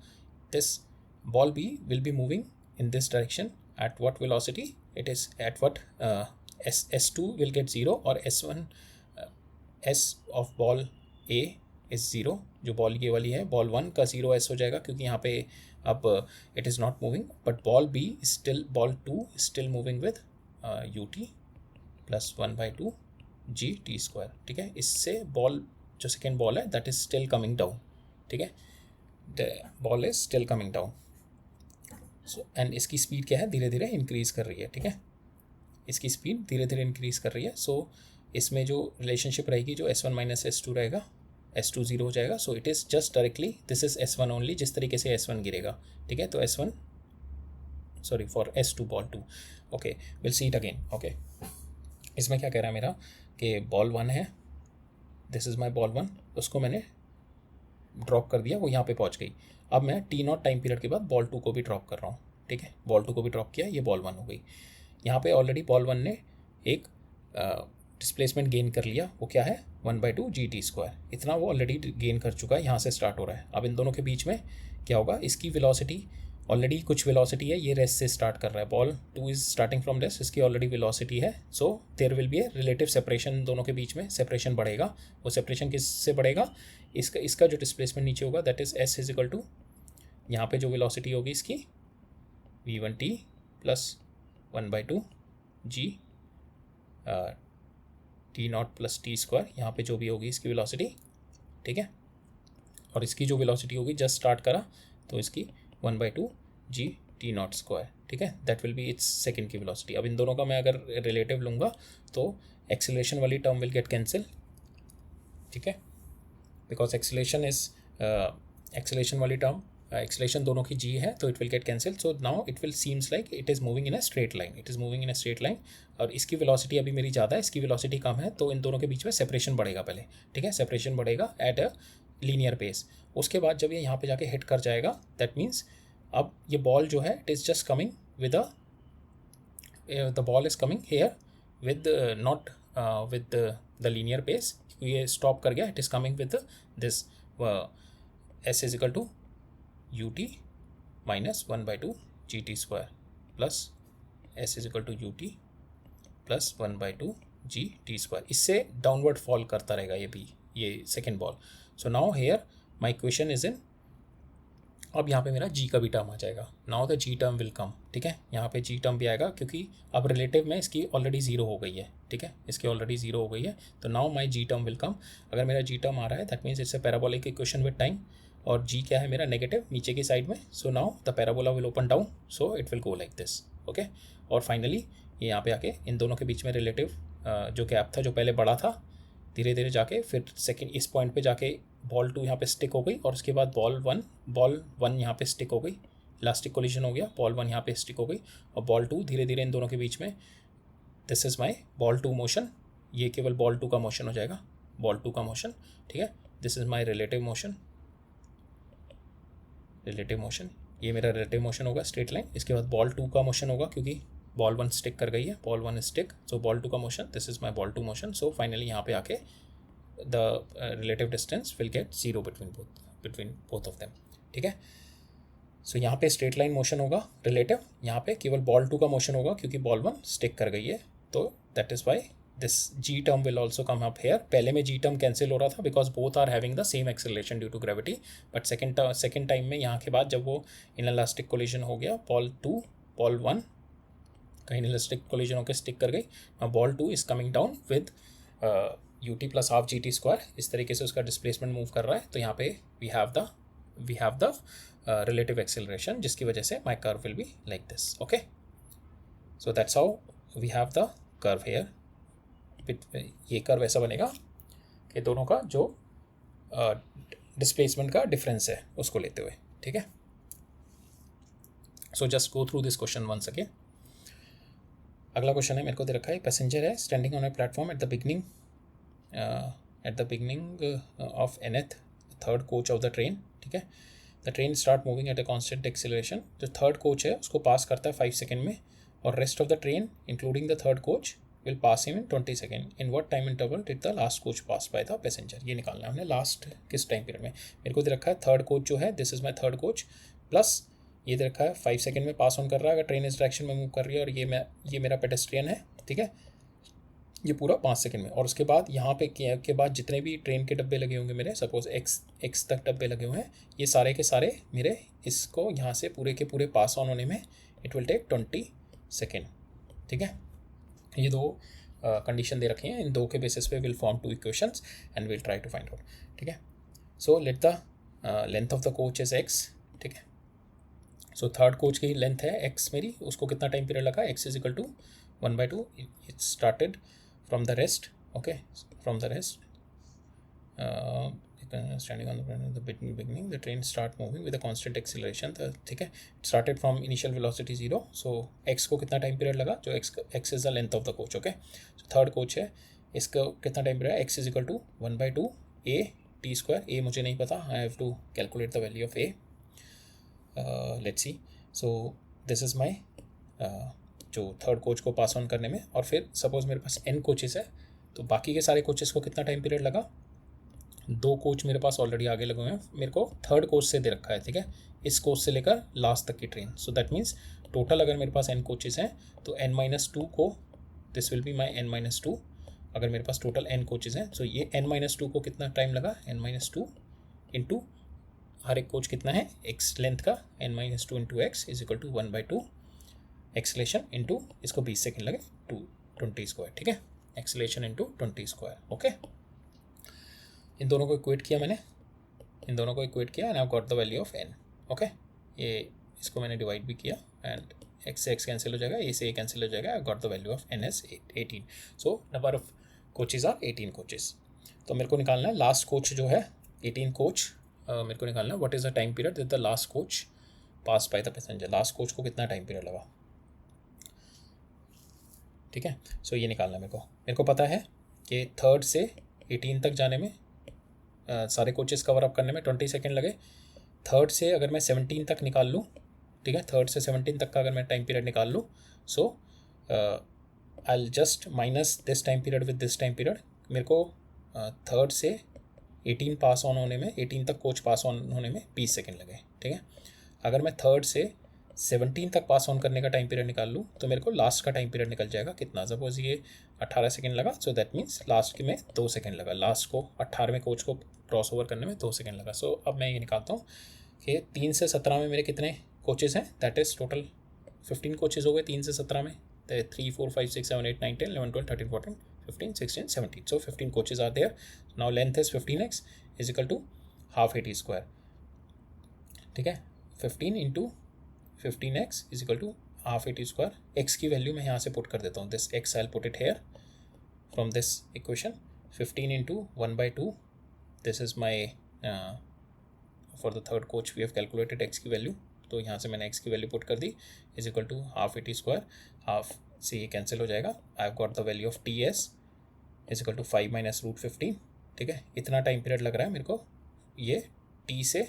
this ball B will be moving in this direction at what velocity? It is at what S2 will get 0 और S1 S of ball A is 0, जो बॉल ये वाली है बॉल 1 का 0 S हो जाएगा क्योंकि यहाँ पे अब it is not moving, but ball B is still, ball 2 is still moving with ut plus 1/2 g t square, ठीक है। इससे बॉल जो सेकेंड बॉल है that is still coming down, ठीक है, the ball is still coming down. So and इसकी स्पीड क्या है, धीरे धीरे इंक्रीज़ कर रही है, ठीक है, इसकी स्पीड धीरे धीरे इंक्रीज़ कर रही है। सो इसमें जो रिलेशनशिप रहेगी जो S1 माइनस S2 रहेगा, S2 0 हो जाएगा, सो it is just directly this is S1 only, जिस तरीके से S1 गिरेगा, ठीक है। तो S1 sorry for S2 ball 2, okay will see it again, okay. इसमें क्या कह रहा है मेरा कि बॉल 1 है, दिस इज़ माई बॉल 1, उसको मैंने ड्रॉप कर दिया, वो यहाँ पे पहुँच गई। अब मैं T0 टाइम पीरियड के बाद बॉल 2 को भी ड्रॉप कर रहा हूँ, ठीक है, बॉल 2 को भी ड्रॉप किया, ये बॉल 1 हो गई। यहाँ पे ऑलरेडी बॉल 1 ने एक डिस्प्लेसमेंट गेन कर लिया, वो क्या है 1/2 GT², इतना वो ऑलरेडी गेन कर चुका है, यहाँ से स्टार्ट हो रहा है। अब इन दोनों के बीच में क्या होगा, इसकी वेलोसिटी ऑलरेडी कुछ वेलोसिटी है, ये रेस्ट से स्टार्ट कर रहा है, ball 2 is starting from rest, इसकी ऑलरेडी वेलोसिटी है, so there will be a relative separation, दोनों के बीच में सेपरेशन बढ़ेगा। वो सेपरेशन किससे बढ़ेगा, इसका जो डिस्प्लेसमेंट नीचे होगा that is S is equal to, यहाँ पे जो वेलोसिटी होगी इसकी v1t plus 1/2 g T0 plus T², यहाँ पे जो भी होगी इसकी वेलोसिटी, ठीक है, और इसकी जो वेलोसिटी होगी जस्ट स्टार्ट करा तो इसकी 1/2 g T0², ठीक है, that will B it's second की वेलोसिटी। अब इन दोनों का मैं अगर रिलेटिव लूँगा तो एक्सेलरेशन वाली टर्म विल गेट कैंसिल, ठीक है, बिकॉज एक्सेलरेशन वाली टर्म एक्सेलरेशन दोनों की g है तो it will get cancel. So now it will seems like it is moving in a straight line, it is moving in a straight line, और इसकी वेलोसिटी अभी मेरी ज़्यादा है, इसकी वेलोसिटी कम है, तो इन दोनों के बीच में सेपरेशन बढ़ेगा पहले, ठीक है, सेपरेशन बढ़ेगा एट अ लीनियर पेस। उसके बाद जब ये यहाँ पे जाके हिट कर जाएगा दैट मीन्स अब ये बॉल जो है it is just coming with the ball is coming here with not with the linear pace, ये स्टॉप कर गया, it is coming with this S is equal to ut minus 1/2 GT² plus S is equal to ut plus 1/2 GT², इससे डाउनवर्ड फॉल करता रहेगा ये second ball. So now here my equation is in, अब यहाँ पे मेरा g का भी टर्म आ जाएगा, now the g term will come, ठीक है, यहाँ पे g टर्म भी आएगा क्योंकि अब रिलेटिव में इसकी ऑलरेडी 0 हो गई है, ठीक है, इसकी ऑलरेडी 0 हो गई है, तो now my g term will come. अगर मेरा g टर्म आ रहा है that means it's a parabolic equation with time, और g क्या है मेरा नेगेटिव नीचे की साइड में, सो now the parabola will open down, so it will go like this, okay. और फाइनली ये यहाँ पे आके इन दोनों के बीच में रिलेटिव जो गैप था जो पहले बड़ा था, धीरे धीरे जाके फिर सेकंड इस पॉइंट पे जाके बॉल 2 यहाँ पे स्टिक हो गई, और उसके बाद बॉल 1 यहाँ पे स्टिक हो गई, इलास्टिक कोलिजन हो गया, बॉल 1 यहाँ पे स्टिक हो गई, और बॉल 2 धीरे धीरे इन दोनों के बीच में, this is my ball 2 motion, ये केवल बॉल 2 का मोशन हो जाएगा, बॉल 2 का मोशन, ठीक है, this is my relative motion, ये मेरा रिलेटिव मोशन होगा स्ट्रेट लाइन। इसके बाद बॉल 2 का मोशन होगा क्योंकि बॉल 1 स्टिक कर गई है, बॉल 1 स्टिक, सो बॉल 2 का motion, this is my ball 2 motion. So finally यहाँ पे आके the relative distance will get 0 between both of them, ठीक है। सो यहाँ पे स्ट्रेट लाइन मोशन होगा रिलेटिव, यहाँ पे केवल बॉल 2 का मोशन होगा क्योंकि बॉल 1 स्टिक कर गई है, तो that is why this g term will also come up here. पहले में g टर्म कैंसिल हो रहा था because both are having the same acceleration due to gravity, but second time में यहाँ के बाद जब वो इनइलास्टिक कोलिजन हो गया, बॉल 1 कहीं इनइलास्टिक कोलिजन होकर स्टिक कर गई, ball 2 is coming down with ut plus half GT², इस तरीके से उसका डिस्प्लेसमेंट मूव कर रहा है, तो यहाँ पे we have the relative acceleration, जिसकी वजह से my curve will be like this, okay. So that's how we have the curve here. ये कर्व ऐसा बनेगा कि दोनों का जो डिस्प्लेसमेंट का डिफरेंस है उसको लेते हुए, ठीक है। So just go through this question once again. अगला क्वेश्चन है, मेरे को दे रखा है पैसेंजर है standing on a platform at the beginning of nth third coach of the train. ठीक है, the train start moving at a constant acceleration. जो थर्ड कोच है उसको पास करता है 5 सेकेंड में, और rest of the train including the third coach will pass him in 20 second. In what time interval did the last coach pass by the passenger. ये निकालना है हमने, लास्ट किस टाइम पीरियड में। मेरे को दे रखा है थर्ड कोच जो है, this is my third coach, plus ये दे रखा है 5 सेकेंड में पास ऑन कर रहा है अगर ट्रेन इस डायरेक्शन में मूव कर रही है, और ये मेरा पेडेस्ट्रियन है। ठीक है, ये पूरा 5 सेकेंड में। और उसके बाद यहाँ पे के बाद जितने भी ट्रेन के डब्बे लगे होंगे मेरे, सपोज एक्स तक डब्बे लगे हुए हैं, ये सारे के सारे मेरे इसको यहाँ से पूरे के पूरे पास ऑन होने में इट विल टेक 20 सेकेंड। ठीक है, ये दो कंडीशन दे रखे हैं, इन दो के बेसिस पे will form 2 equations and will try to find out. ठीक है, so let the length of the coach is X. ठीक है, सो थर्ड कोच की लेंथ है एक्स मेरी, उसको कितना टाइम पीरियड लगा, X is equal to 1/2। It started from the rest, okay, from the rest standing on the beginning the train start moving with a constant acceleration. ठीक है, it started from initial velocity 0। So x को कितना टाइम पीरियड लगा, जो x is the length of the coach. Okay, so third coach है, इसका कितना टाइम पीरियड है, x is equal to 1/2 a t square. A मुझे नहीं पता, I have to calculate the value of a. Let's see, so this is my जो थर्ड कोच को पास ऑन करने में। और फिर सपोज मेरे पास n कोचेस है, तो बाकी के सारे कोचेस को कितना टाइम पीरियड लगा, 2 कोच मेरे पास ऑलरेडी आगे लगे हुए हैं, मेरे को थर्ड कोच से दे रखा है। ठीक है, इस कोच से लेकर लास्ट तक की train. So that means total अगर मेरे पास n कोचेस हैं तो n-2 को, this will be my n-2। अगर मेरे पास टोटल n कोचेस हैं, सो ये n-2 को कितना टाइम लगा, n-2 इंटू हर एक कोच कितना है, एक्स लेंथ का, n-2 into X is equal to 1/2 acceleration into इसको 20 सेकेंड लगे 20 स्क्वायर। ठीक है, एक्सलेशन इंटू 20 स्क्वायर। ओके, इन दोनों को इक्वेट किया मैंने, इन दोनों को इक्वेट किया and I got the value of n। Okay, ये इसको मैंने डिवाइड भी किया एंड x से x कैंसिल हो जाएगा, a से a कैंसिल हो जाएगा, I got the value of n as 18। So number of coaches are 18 coaches. तो मेरे को निकालना है लास्ट कोच जो है 18 कोच, मेरे को निकालना है what is the time period that the last coach pass by the passenger. Last coach को कितना टाइम पीरियड लगा। ठीक है, सो ये निकालना है मेरे को पता है कि थर्ड से 18 तक जाने में सारे कोचेस कवर अप करने में 20 सेकेंड लगे। थर्ड से अगर मैं 17 तक निकाल लूँ, ठीक है, थर्ड से 17 तक का अगर मैं टाइम पीरियड निकाल लूँ, so I will just minus this time period with this time period. मेरे को थर्ड से 18 पास ऑन होने में, 18 तक कोच पास ऑन होने में 20 सेकेंड लगे। ठीक है, अगर मैं थर्ड से 17 तक पास ऑन करने का टाइम पीरियड निकाल लूँ तो मेरे को लास्ट का टाइम पीरियड निकल जाएगा कितना, सपोज ये 18 सेकेंड लगा, सो दैट मीन्स लास्ट के में 2 सेकेंड लगा, लास्ट को 18वें कोच को क्रॉस ओवर करने में 2 सेकेंड लगा। सो अब मैं ये निकालता हूँ कि 3 से 17 में मेरे कितने कोचेज़ हैं, दैट इज़ टोटल 15 कोचेज़ हो गए 3 से 17 में, 3 4 5 6 7 8 9 10 11 12 13 14 15 16 17। So 15 coaches are there. Now length is 15x is equal to half AT square. ठीक है, 15 into 15x is equal to half AT square. X की वैल्यू मैं यहाँ से पुट कर देता हूँ, this X I will put it here from this equation. 15 into 1/2, this is my for the third coach we have calculated X की वैल्यू, तो यहाँ से मैंने एक्स की वैल्यू पुट कर दी, is equal to half AT square. Half से ये कैंसिल हो जाएगा, I have got the value of TS is equal to 5 minus √15। ठीक है, इतना टाइम पीरियड लग रहा है मेरे को ये T से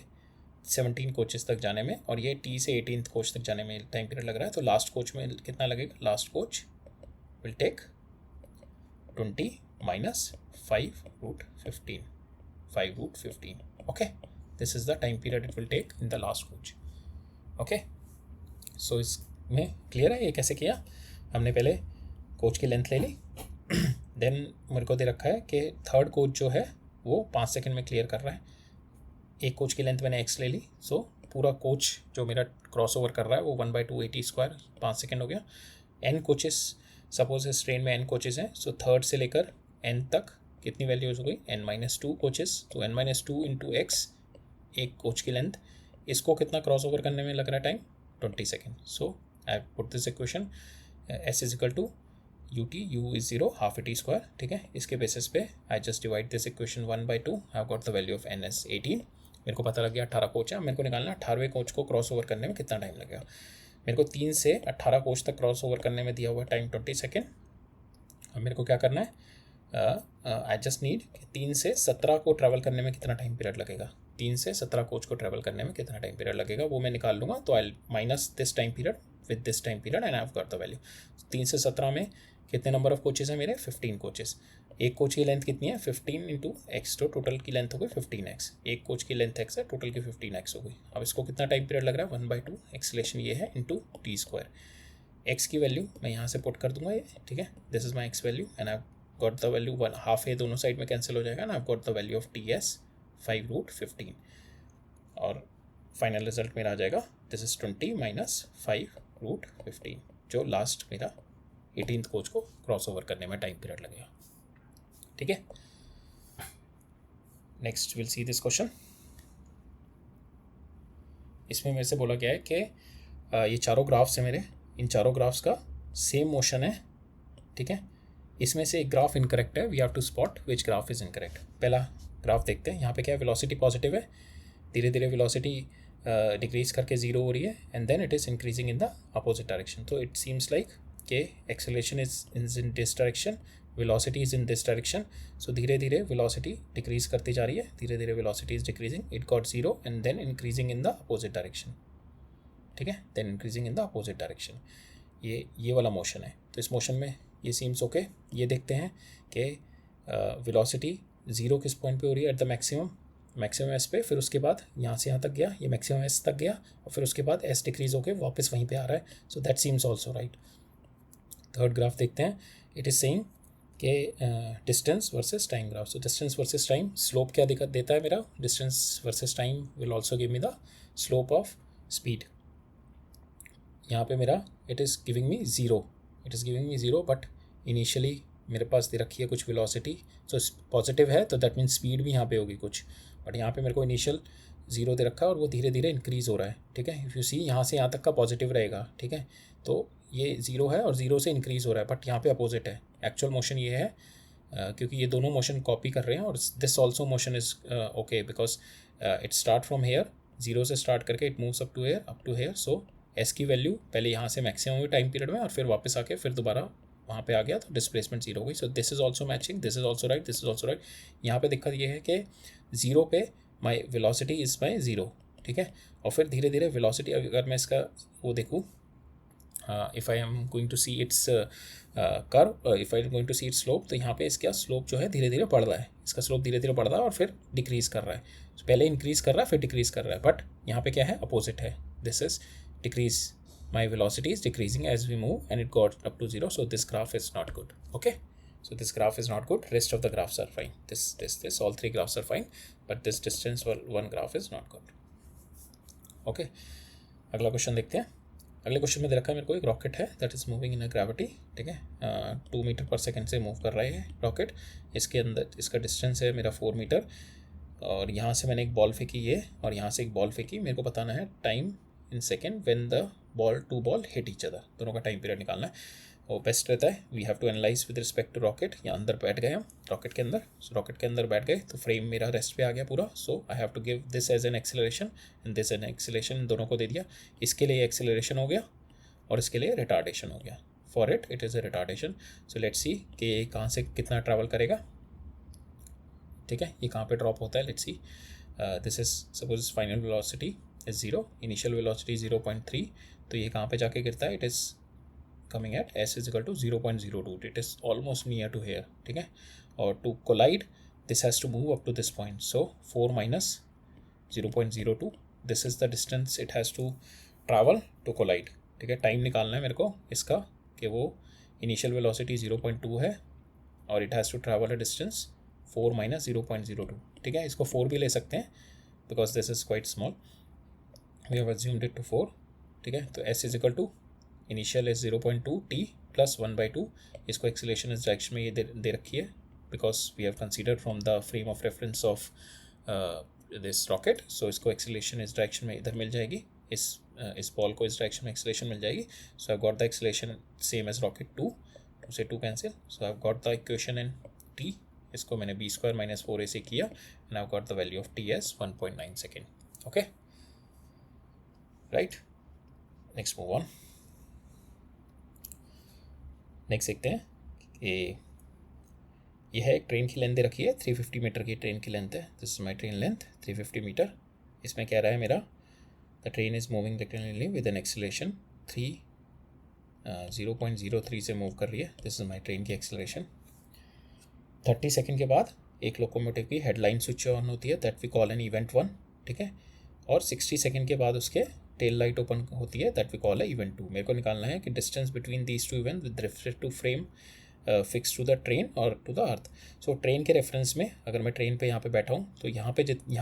17 कोचेस तक जाने में, और ये T से 18th कोच तक जाने में टाइम पीरियड लग रहा है। तो लास्ट कोच में कितना लगेगा, last coach will take 20 minus 5√15, 5√15। Okay, this is the time period it will take in the last coach. Okay, so इसमें क्लियर है ये कैसे किया। हमने पहले कोच की लेंथ ले ली, देन मेरे को दे रखा है कि थर्ड कोच जो है वो 5 सेकेंड में क्लियर कर रहा है। एक कोच की लेंथ मैंने x ले ली, सो पूरा कोच जो मेरा क्रॉस ओवर कर रहा है वो 1/2 AT स्क्वायर 5 सेकेंड हो गया। n कोचेस, सपोज इस ट्रेन में n कोचेस हैं, सो थर्ड से लेकर n तक कितनी वैल्यूज हो गई, n-2 कोचेस, तो n-2 इंटू एक्स एक कोच की लेंथ, इसको कितना क्रॉस ओवर करने में लग रहा है time, 20 second. So I put this equation s is equal to ut, u is 0, half AT square. ठीक है, इसके बेसिस पे I just divide this equation 1/2, I have got the value of n as 18। मेरे को पता लग गया 18 कोच है, मेरे को निकालना 18वें कोच को क्रॉस ओवर करने में कितना टाइम लगेगा। मेरे को 3 से 18 कोच तक क्रॉस ओवर करने में दिया हुआ टाइम 20 सेकेंड। अब मेरे को क्या करना है, आई जस्ट नीड 3 से 17 को ट्रैवल करने में कितना टाइम पीरियड लगेगा, 3 से 17 कोच को ट्रैवल करने में कितना टाइम पीरियड लगेगा वो मैं निकाल लूँगा। तो I minus this time period with this time period and I have got the value. 3 से 17 में कितने नंबर ऑफ कोचेज़ हैं मेरे, 15 कोचेज़। एक कोच की लेंथ कितनी है, 15 इंटू एक्स, तो टोटल की लेंथ हो गई 15x। एक कोच की लेंथ x है, टोटल की 15x हो गई। अब इसको कितना टाइम पीरियड लग रहा है, 1/2 एक्सीलरेशन ये है इंटू t²। x की वैल्यू मैं यहाँ से पुट कर दूंगा ये, ठीक है, this is my x value and I got the value 1/2 है, दोनों साइड में कैंसिल हो जाएगा ना। आई got the value of ts 5√15 और फाइनल रिजल्ट मेरा आ जाएगा दिस इज 20 माइनस 5√15, जो लास्ट मेरा 18th कोच को क्रॉस ओवर करने में टाइम पीरियड लगेगा। ठीक है, next will see this question. इसमें मेरे से बोला गया है कि ये चारों ग्राफ्स हैं मेरे, इन चारों ग्राफ्स का सेम मोशन है। ठीक है, इसमें से एक ग्राफ इनकरेक्ट है, we have to spot which graph is incorrect. पहला ग्राफ देखते हैं, यहाँ पे क्या है, वेलोसिटी पॉजिटिव है, धीरे धीरे वेलोसिटी डिक्रीज करके ज़ीरो हो रही है and then it is increasing in the opposite direction. तो इट सीम्स लाइक के acceleration is in this direction, velocity is in this direction. So धीरे धीरे वेलोसिटी डिक्रीज करती जा रही है, धीरे धीरे velocity is decreasing, it got zero and then increasing in the opposite direction. ठीक है, then increasing in the opposite direction, ये वाला मोशन है। तो इस मोशन में ये सीम्स ओके। ये देखते हैं कि वेलोसिटी ज़ीरो किस पॉइंट पे हो रही है, एट द मैक्सिमम एस पे, फिर उसके बाद यहाँ से यहाँ तक गया, ये मैक्सिमम एस तक गया और फिर उसके बाद एस डिक्रीज होकर वापस वहीं पे आ रहा है। So that seems also right. Third graph देखते हैं, इट इज़ सेइंग कि distance versus time graph. So distance versus time, slope क्या दिक्कत देता है मेरा, distance versus time will also give me the slope of speed. यहाँ पे मेरा it is giving me zero, but initially मेरे पास दे रखी है कुछ वेलोसिटी, सो पॉजिटिव है तो दैट मीन्स स्पीड भी यहाँ पे होगी कुछ, बट यहाँ पे मेरे को इनिशियल ज़ीरो दे रखा है और वो धीरे धीरे इंक्रीज़ हो रहा है। ठीक है, इफ़ यू सी यहाँ से यहाँ तक का पॉजिटिव रहेगा, ठीक है, तो ये ज़ीरो है और ज़ीरो से इंक्रीज़ हो रहा है, बट यहाँ पे अपोजिट है। एक्चुअल मोशन ये है क्योंकि ये दोनों मोशन कॉपी कर रहे हैं और this also motion is okay because it start from here, zero से स्टार्ट करके it moves up to here. So S की वैल्यू पहले यहाँ से मैक्सिमम हुई टाइम पीरियड में और फिर वापस आके फिर दोबारा वहाँ पे आ गया, तो डिस्प्लेसमेंट जीरो हो गई। सो this is also matching, this is also right, this is also right. यहाँ पे दिक्कत ये है कि ज़ीरो पे माई वेलोसिटी इज़ माई ज़ीरो, ठीक है, और फिर धीरे धीरे वेलोसिटी, अगर मैं इसका वो देखूँ, if I am going to see its curve, if I am going to see its slope, तो यहाँ पे इसका स्लोप जो है धीरे धीरे बढ़ रहा है, इसका स्लोप धीरे धीरे बढ़ रहा है और फिर डिक्रीज़ कर रहा है। so, पहले इंक्रीज़ कर रहा है फिर डिक्रीज़ कर रहा है, बट यहाँ पे क्या है, अपोजिट है, this is decrease, my velocity is decreasing as we move and it got up to zero, so this graph is not good. Okay, so this graph is not good, rest of the graphs are fine, this all three graphs are fine, but this distance one graph is not good. Okay, अगला क्वेश्चन देखते हैं। अगले क्वेश्चन में दे रखा है मेरे को एक रॉकेट है that is moving in a gravity, ठीक है, 2 मीटर पर सेकेंड से मूव कर रहा है रॉकेट। इसके अंदर इसका डिस्टेंस है मेरा 4 मीटर और यहाँ से मैंने एक बॉल फेंकी है और यहाँ से एक बॉल फेंकी। मेरे को बताना है time in second when the two ball hit each other, दोनों का टाइम पीरियड निकालना है, वो बेस्ट रहता है। We have to analyse with respect to rocket. यहाँ अंदर बैठ गए हम रॉकेट के अंदर, सो रॉकेट के अंदर बैठ गए तो फ्रेम मेरा रेस्ट पे आ गया पूरा। So I have to give this as an acceleration and this an acceleration, दोनों को दे दिया। इसके लिए एक्सेलरेशन हो गया और इसके लिए रिटार्डेशन हो गया, for it is a retardation. So let's सी कि ये कहाँ से कितना ट्रैवल करेगा, ठीक है, ये कहाँ पे ड्रॉप होता है, let's see. This is suppose final velocity is zero, initial velocity 0.3, तो ये कहाँ पे जाके गिरता है, it is coming at s is equal to 0.02, it is almost near to here, ठीक है, और to collide this has to move up to this point, so 4 minus 0.02, this is the distance it has to travel to collide. ठीक है, टाइम निकालना है मेरे को इसका कि वो इनिशियल वेलोसिटी 0.2 है और it has to travel a distance 4 minus 0.02, ठीक है, इसको 4 भी ले सकते हैं because this is quite small, we have assumed it to 4, ठीक है। तो s is equal to initial is 0.2 t plus 1/2, इसको एक्सेलरेशन इस डायरेक्शन में ये दे रखी है because we have considered from the frame of reference of this rocket. So इसको एक्सेलरेशन इस डायरेक्शन में इधर मिल जाएगी, इस बॉल को इस डायरेक्शन में एक्सेलरेशन मिल जाएगी। So I got the acceleration same as rocket 2 से 2 cancel, so I got the equation in t, इसको मैंने b² माइनस 4ac किया and I got the value of t as 1.9 second. Okay, right, next move on. Next देखते हैं कि यह है एक ट्रेन की लेंथ दे रखी है, 350 मीटर की ट्रेन की लेंथ है। This is my train length 350 metre. इसमें कह रहा है मेरा the train is moving rectangularly with an acceleration 0.03 से मूव कर रही है। दिस इज माई ट्रेन की एक्सेलरेशन। 30 सेकेंड के बाद एक लोकोमोटिव की हेडलाइन स्विच ऑन होती है, that we call an event 1, ठीक है। और 60 सेकेंड के बाद उसके टेल लाइट ओपन होती है, दैट वी कॉल है इवेंट 2। मेरे को निकालना है कि distance between these two event with reference to frame fix to the train और to the earth. So train के रेफरेंस में अगर मैं ट्रेन पे यहाँ पे बैठा हूँ तो यहाँ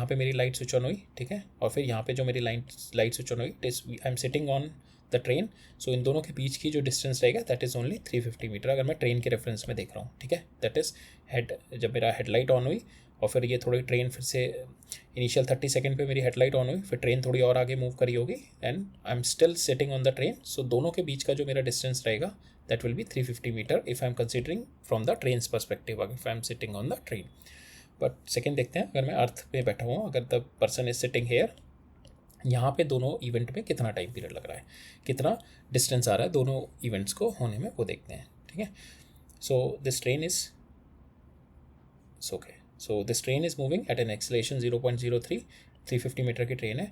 पे मेरी लाइट स्विच ऑन हुई, ठीक है। और फिर यहाँ पे जो मेरी लाइट स्विच ऑन हुई, I am sitting on the train. So इन दोनों के बीच की जो डिस्टेंस रहेगा दैट इज़ ओनली 350 मीटर, अगर मैं ट्रेन के रेफरेंस में देख रहा हूँ, ठीक है। दैट इज़ जब मेरा हेडलाइट ऑन हुई और फिर ये थोड़ी ट्रेन फिर से इनिशियल 30 सेकेंड पे मेरी हेडलाइट ऑन हुई, फिर ट्रेन थोड़ी और आगे मूव करी होगी and I am still sitting on the train. So दोनों के बीच का जो मेरा डिस्टेंस रहेगा that will be 350 meter if I am considering from the train's perspective, if I am sitting on the train. But second देखते हैं, अगर मैं अर्थ पे बैठा हूँ, अगर the person is sitting here, यहाँ पे दोनों इवेंट में कितना टाइम पीरियड लग रहा है, कितना डिस्टेंस आ रहा है दोनों इवेंट्स को होने में, वो देखते हैं, ठीक है। So this train is okay, so this train is moving at an acceleration 0.03, 350 metre की ट्रेन है।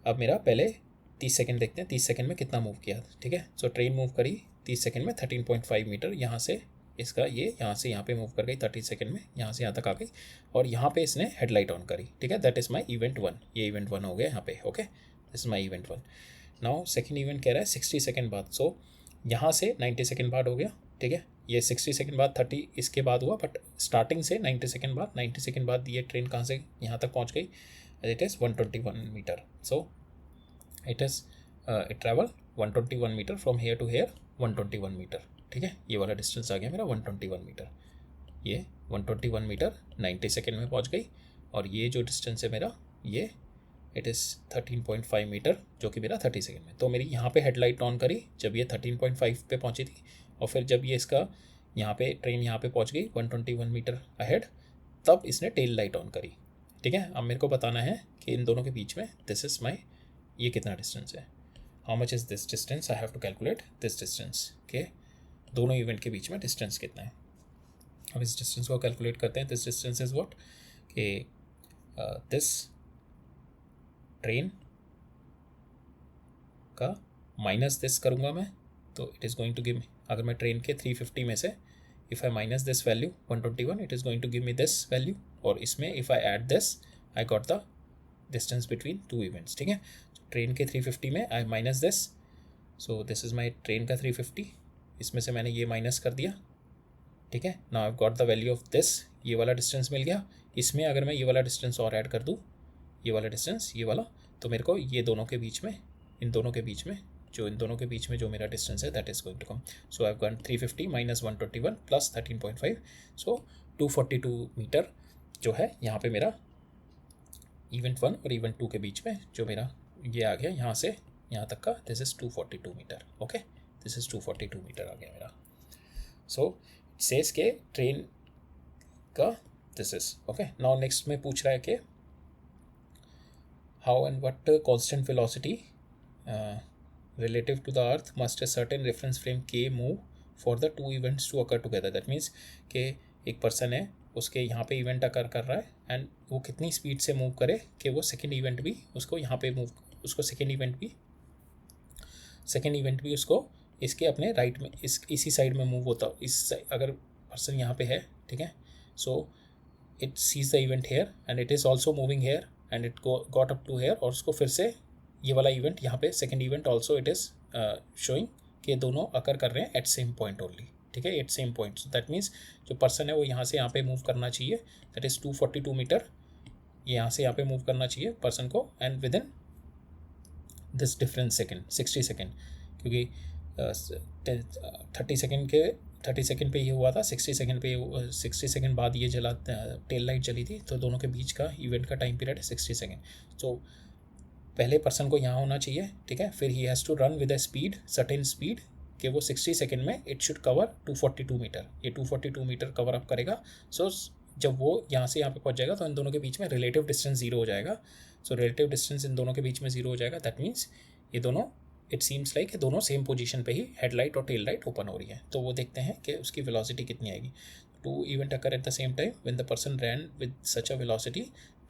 अब मेरा पहले 30 सेकेंड देखते हैं, 30 सेकेंड में कितना मूव किया, ठीक है। सो ट्रेन मूव करी 30 सेकेंड में 13.5 मीटर, यहाँ से इसका ये यहाँ से यहाँ पे मूव कर गई 30 सेकेंड में, यहाँ से यहाँ तक आ गई और यहाँ पे इसने हेडलाइट ऑन करी, ठीक है। दैट इज़ माई इवेंट 1, ये इवेंट 1 हो गया यहाँ पे, okay. This is my event 1। Now second event कह रहा है 60 सेकेंड बाद। सो यहाँ से 90 सेकेंड बाद हो गया, ठीक है। ये 60 सेकेंड बाद 30 इसके बाद हुआ, बट स्टार्टिंग से 90 सेकेंड बाद, 90 सेकेंड बाद ये ट्रेन कहाँ से यहाँ तक पहुँच गई, it is 121 metre. So it travel 121 metre from here to here, 121 metre, ठीक है। ये वाला डिस्टेंस आ गया मेरा 121 मीटर। ये 121 मीटर 90 सेकेंड में पहुंच गई और ये जो डिस्टेंस है मेरा, ये इट इज़ 13.5 मीटर, जो कि मेरा 30 सेकेंड में। तो मेरी यहाँ पे हेडलाइट ऑन करी जब ये 13.5 पे पहुंची थी, और फिर जब ये इसका यहाँ पे ट्रेन यहाँ पे पहुँच गई 121 मीटर अहेड, तब इसने टेल लाइट ऑन करी, ठीक है। अब मेरे को बताना है कि इन दोनों के बीच में दिस इज़ माई, ये कितना डिस्टेंस है, how much is this distance, I have to calculate this distance के दोनों इवेंट के बीच में डिस्टेंस कितना है। अब इस डिस्टेंस को कैलकुलेट करते हैं। दिस डिस्टेंस इज व्हाट, कि दिस ट्रेन का माइनस दिस करूँगा मैं, तो it is going to give me, अगर मैं ट्रेन के 350 में से if I minus this value 121, it is going to give me this value, और इसमें if I add this I got the distance between two events, ठीक है। ट्रेन के 350 में I minus this, so this is my train का 350, इसमें से मैंने ये माइनस कर दिया, ठीक है। Now I got the value of this, ये वाला डिस्टेंस मिल गया। इसमें अगर मैं ये वाला डिस्टेंस और ऐड कर दूँ, ये वाला डिस्टेंस, ये वाला, तो मेरे को ये दोनों के बीच में, इन दोनों के बीच में जो मेरा डिस्टेंस है that is going to come. So I have got 350 minus 121 plus 13.5, so 242 metre जो है यहाँ पे मेरा इवेंट 1 और इवेंट 2 के बीच में जो मेरा ये आ गया, यहाँ से यहाँ तक का, this is 242 meter, okay. This is 242 meter आ गया मेरा। सो सेस के ट्रेन का this is okay. Now next में पूछ रहा है कि how and what constant velocity relative to the earth must a certain reference frame k move for the two events to occur together. that means कि एक पर्सन है, उसके यहाँ पे इवेंट अकर कर रहा है एंड वो कितनी स्पीड से मूव करे कि वो सेकेंड इवेंट भी उसको यहाँ पे मूव, उसको सेकेंड इवेंट भी उसको इसके अपने राइट में इसी साइड में मूव होता, अगर पर्सन यहाँ पे है, ठीक है। So it sees the event here and it is also moving here and it got up to here, और उसको फिर से ये वाला इवेंट यहाँ पे second event also it is showing कि दोनों अकर कर रहे हैं एट सेम पॉइंट ओनली, ठीक है, at same point. So that means जो पर्सन है वो यहाँ से यहाँ पे मूव करना चाहिए, दैट इज़ 242 मीटर, ये यहाँ से यहाँ पे मूव करना चाहिए पर्सन को, and with in this difference second 60 second, क्योंकि 30 सेकेंड पे ये हुआ था, 60 सेकेंड बाद ये जला टेल लाइट जली थी, तो दोनों के बीच का इवेंट का टाइम पीरियड है 60 सेकेंड। तो पहले पर्सन को यहाँ होना चाहिए, ठीक है, फिर he has to run with a speed, certain speed, कि वो 60 सेकेंड में इट शुड कवर 242 मीटर, ये 242 मीटर कवर अप करेगा। सो जब वो यहाँ से यहाँ पे पहुँच जाएगा तो इन दोनों के बीच में रिलेटिव डिस्टेंस 0 हो जाएगा। सो रिलेटिव डिस्टेंस इन दोनों के बीच में 0 हो जाएगा, दैट मीन्स ये दोनों इट सीम्स लाइक दोनों सेम पोजीशन पे ही हेडलाइट और टेल लाइट ओपन हो रही है। तो वो देखते हैं कि उसकी वेलोसिटी कितनी आएगी। Two event occur at the same time when the person ran with such a velocity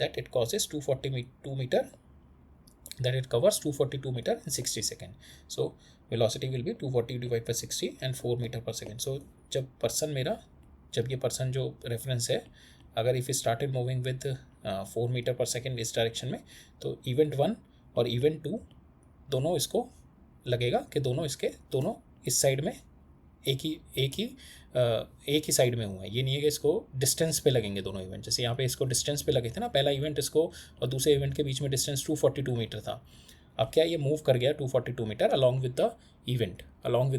that it causes 242 metre, that it covers 242 meter in 60 second. So velocity will be 240 divided by 60 and 4 meter per second. So जब ये पर्सन जो रेफरेंस है, अगर if started moving with 4 metre per second इस डायरेक्शन में, तो इवेंट 1 और इवेंट 2 दोनों इसको लगेगा कि दोनों इस साइड में एक ही साइड में हुआ है। ये नहीं है कि इसको डिस्टेंस पे लगेंगे दोनों इवेंट। जैसे यहाँ पे इसको डिस्टेंस पे लगे थे ना, पहला इवेंट इसको और दूसरे इवेंट के बीच में डिस्टेंस 242 मीटर था। अब क्या ये मूव कर गया 242 metre along with the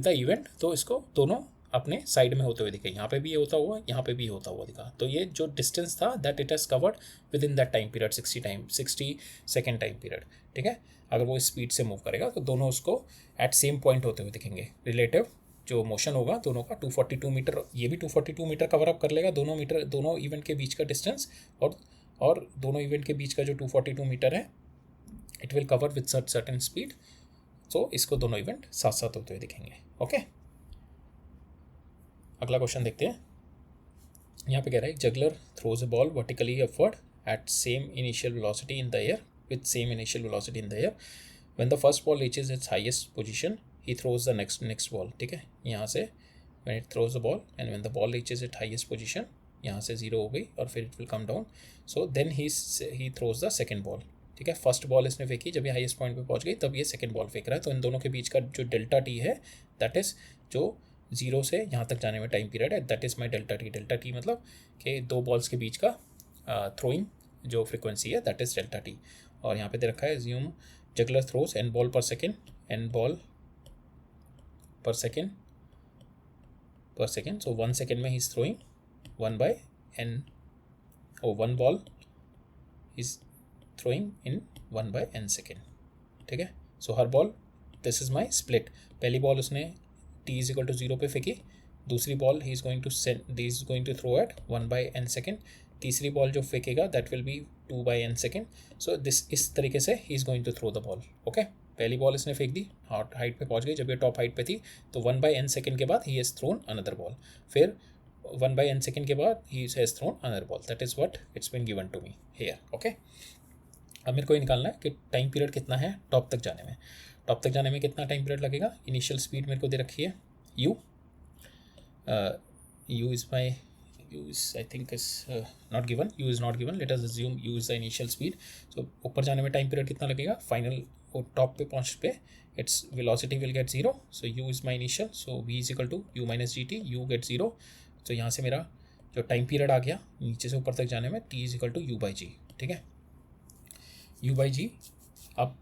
event, तो इसको दोनों अपने साइड में होते हुए दिखे। यहाँ पे भी ये होता हुआ, यहाँ पे भी होता हुआ दिखा। तो ये जो डिस्टेंस था that it has covered with in that time period 60 second time period. ठीक है, अगर वो स्पीड से मूव करेगा तो दोनों उसको एट सेम पॉइंट होते हुए दिखेंगे। रिलेटिव जो मोशन होगा दोनों का 242 मीटर, ये भी 242 मीटर कवर अप कर लेगा दोनों इवेंट के बीच का डिस्टेंस, और दोनों इवेंट के बीच का जो 242 मीटर है it will cover with certain speed. So इसको दोनों इवेंट साथ साथ होते हुए दिखेंगे। ओके, अगला क्वेश्चन देखते हैं। यहाँ पे कह रहा है juggler throws a ball vertically upward at same initial velocity in the air when the first ball reaches its highest position he throws the next ball। ठीक है, यहाँ से when it throws the ball and when the ball reaches its highest position, यहाँ से 0 हो गई और फिर it will come down, so then he throws the second ball। ठीक है, फर्स्ट बॉल इसने फेंकी, जब ये हाईएस्ट पॉइंट पे पहुँच गई तब ये सेकंड बॉल फेंक रहा है। तो इन दोनों के बीच का जो डेल्टा टी है दैट इज़ जो 0 से यहाँ तक जाने में टाइम पीरियड है, that is my delta T मतलब कि दो बॉल्स के बीच का थ्रोइंग जो फ्रिक्वेंसी है दैट इज़ डेल्टा टी। और यहाँ पे दे रखा है assume juggler throws n ball per second, so 1 second में he is throwing 1 ball is throwing in 1 by n second। ठीक है, so her ball, this is my split. पहली बॉल उसने t is equal to 0 पे फेंकी, दूसरी ball he is going to throw at 1 by n second, तीसरी बॉल जो फेंकेगा that will be 2 by n second। So इस तरीके से he is going to throw the ball। Okay, पहली बॉल इसने फेंक दी, हाइट पे पहुंच गई, जब ये टॉप हाइट पे थी तो 1 by n सेकेंड के बाद he has thrown another ball, फिर 1 by n सेकेंड के बाद he has thrown another ball. That is what it's been given to me here. Okay, अब मेरे को ये निकालना है कि टाइम पीरियड कितना है टॉप तक जाने में कितना टाइम पीरियड लगेगा। इनिशियल स्पीड मेरे को दे रखी है u I think is not given, u is not given, let us assume u is the initial speed। so ऊपर जाने में टाइम पीरियड कितना लगेगा, फाइनल टॉप पे पहुँच पे its velocity will get 0, so u is my initial, so v is equal to u minus gt, u get 0। तो यहाँ से मेरा जो टाइम पीरियड आ गया नीचे से ऊपर तक जाने में t is equal to u by g। ठीक है, u by g। अब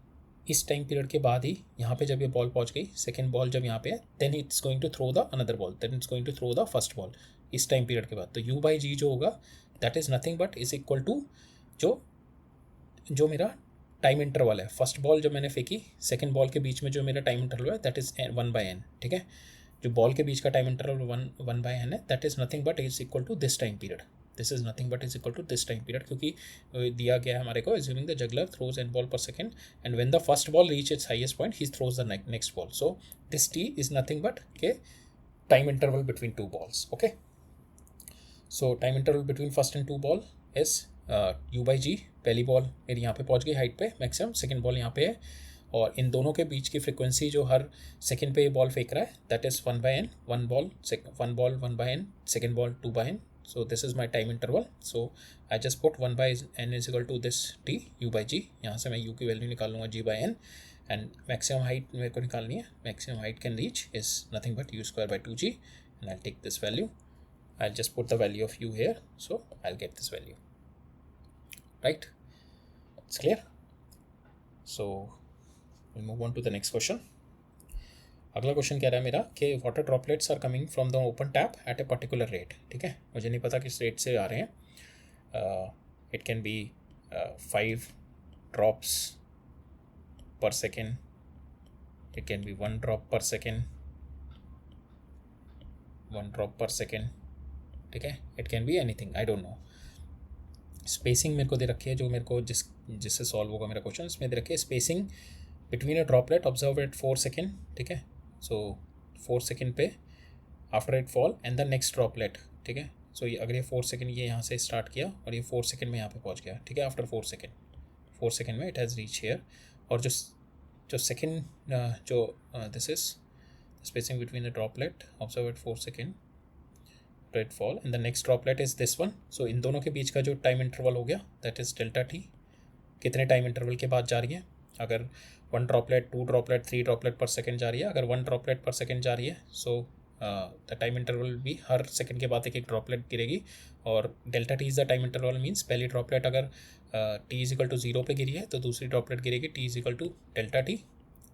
इस टाइम पीरियड के बाद ही यहाँ पे जब ये बॉल पहुँच गई, सेकेंड बॉल जब यहाँ पे है, then it's going to throw the another ball, then it's going to throw the first ball इस टाइम पीरियड के बाद। तो u by g जो होगा that is nothing but is equal to जो मेरा टाइम इंटरवल है, फर्स्ट बॉल जब मैंने फेंकी सेकेंड बॉल के बीच में जो मेरा टाइम इंटरवल है दैट इज़ 1 by n। ठीक है, जो बॉल के बीच का टाइम इंटरवल 1 by n है that is nothing but is equal to this time period, क्योंकि दिया गया है हमारे को assuming the juggler throws n ball per second and when the first ball reach its highest point he throws the next ball, so this t is nothing but के time interval between two balls। okay, so time interval between first and two ball is u by g। पहली बॉल मेरी यहाँ पे पहुँच गई हाइट पे मैक्सिमम, सेकेंड बॉल यहाँ पे है, और इन दोनों के बीच की फ्रिक्वेंसी जो हर सेकेंड पे ये बॉल फेंक रहा है that is 1 by n, one ball 1 by n, second ball 2 by n। so this is my time interval, so I just put 1 by n is equal to this t u by g। यहाँ से मैं u की वैल्यू निकाल लूँगा g by n, and maximum height मेरे को निकालनी है, maximum height can reach is nothing but u square by 2g, and I'll take this value, I'll just put the value of u here, so I'll get this value, right? It's clear? So we'll move on to the next question। अगला क्वेश्चन कह रहा है मेरा कि water droplets are coming from the open tap at a particular rate. ठीक है, मुझे नहीं पता किस रेट से आ रहे हैं। इट कैन बी 5 ड्रॉप्स पर second, it can be 1 drop पर सेकेंड, 1 ड्रॉप पर सेकेंड। ठीक है, it can be anything, I don't know. Spacing मेरे को दे रखी है, जो मेरे को जिससे सॉल्व होगा मेरा क्वेश्चन, इसमें दे रखी है spacing between a droplet observe eight 4 second, ठीक है। सो 4 सेकेंड पे after it fall and the next droplet, ठीक है। सो ये अगर ये 4 सेकेंड ये यहाँ से स्टार्ट किया और ये 4 सेकेंड में यहाँ पे पहुँच गया, ठीक है। आफ्टर 4 सेकेंड में इट हैज़ रीच हेयर, और जो सेकेंड जो this is spacing between the droplet observe at 4 second it fall and the next droplet is this one. So इन दोनों के बीच का जो टाइम इंटरवल हो गया दैट इज डेल्टा टी, कितने टाइम इंटरवल के बाद जा रही है। अगर 1 ड्रॉपलेट 2 ड्रॉपलेट 3 ड्रॉपलेट पर सेकेंड जा रही है, अगर 1 ड्रॉपलेट पर सेकेंड जा रही है, सो द टाइम इंटरवल भी हर सेकेंड के बाद एक ड्रॉपलेट गिरेगी। और delta T is the time interval means पहली ड्रॉपलेट अगर टी इज इक्वल टू 0 पे गिरी है तो दूसरी ड्रॉपलेट गिरेगी T is equal to delta T,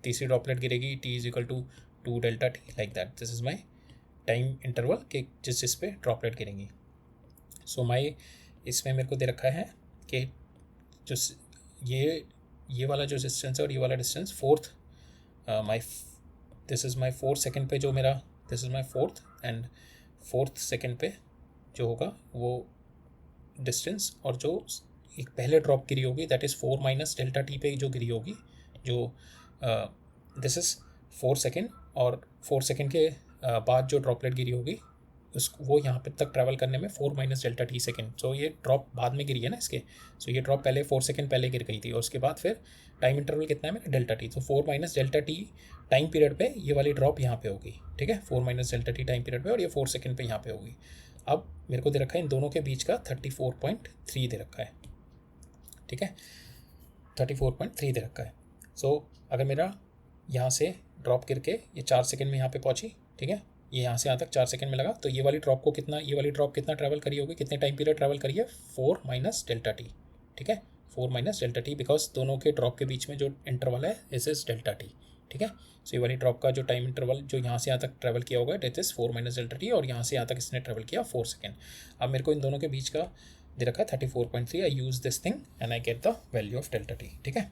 तीसरी ड्रॉपलेट गिरेगी T is equal to 2 delta T, like that. This is my time interval के जिस पे ड्रॉपलेट गिरेंगी। सो माई इसमें मेरे को दे रखा है कि जो ये वाला जो डिस्टेंस है और ये वाला distance fourth this is my 4 second पे जो मेरा this is my fourth and 4th second पे जो होगा वो डिस्टेंस, और जो एक पहले ड्रॉप गिरी होगी that is 4 minus delta T पे जो गिरी होगी, जो दिस इज़ 4 सेकेंड, और 4 सेकेंड के बाद जो ड्रॉपलेट गिरी होगी वो यहाँ पे तक ट्रैवल करने में 4 माइनस डेल्टा टी सेकेंड। सो ये ड्रॉप बाद में गिरी है ना इसके, सो ये ड्रॉप पहले 4 सेकेंड पहले गिर गई थी और उसके बाद फिर टाइम इंटरवल कितना है मेरा डेल्टा टी, तो 4 minus delta T time period पे ये वाली ड्रॉप यहाँ पे होगी, ठीक है। 4 minus delta T time period पे और ये 4 सेकेंड पे यहाँ पे होगी। अब मेरे को दे रखा है इन दोनों के बीच का 34.3 दे रखा है, ठीक है। 34.3 दे रखा है। सो अगर मेरा यहाँ से ड्रॉप करके ये 4 सेकेंड में यहाँ पे पहुँची, ठीक है, ये यहाँ से यहाँ तक 4 सेकेंड में लगा, तो ये वाली ड्रॉप कितना ट्रैवल करी होगी, कितने टाइम पीरियड ट्रैवल करी है, 4 माइनस डेल्टा टी, ठीक है। 4 माइनस डेल्टा टी, बिकॉज दोनों के ड्रॉप के बीच में जो इंटरवल है दिस इज डेल्टा टी, ठीक है। सो ये वाली ड्रॉप का जो टाइम इंटरवल जो यहाँ से यहाँ तक ट्रैवल किया होगा that is 4 minus delta T, और यहाँ से यहाँ तक इसने ट्रैवल किया 4 सेकेंड। अब मेरे को इन दोनों के बीच का दे रखा है 34.3। I use this thing and I get the value of delta T, ठीक है।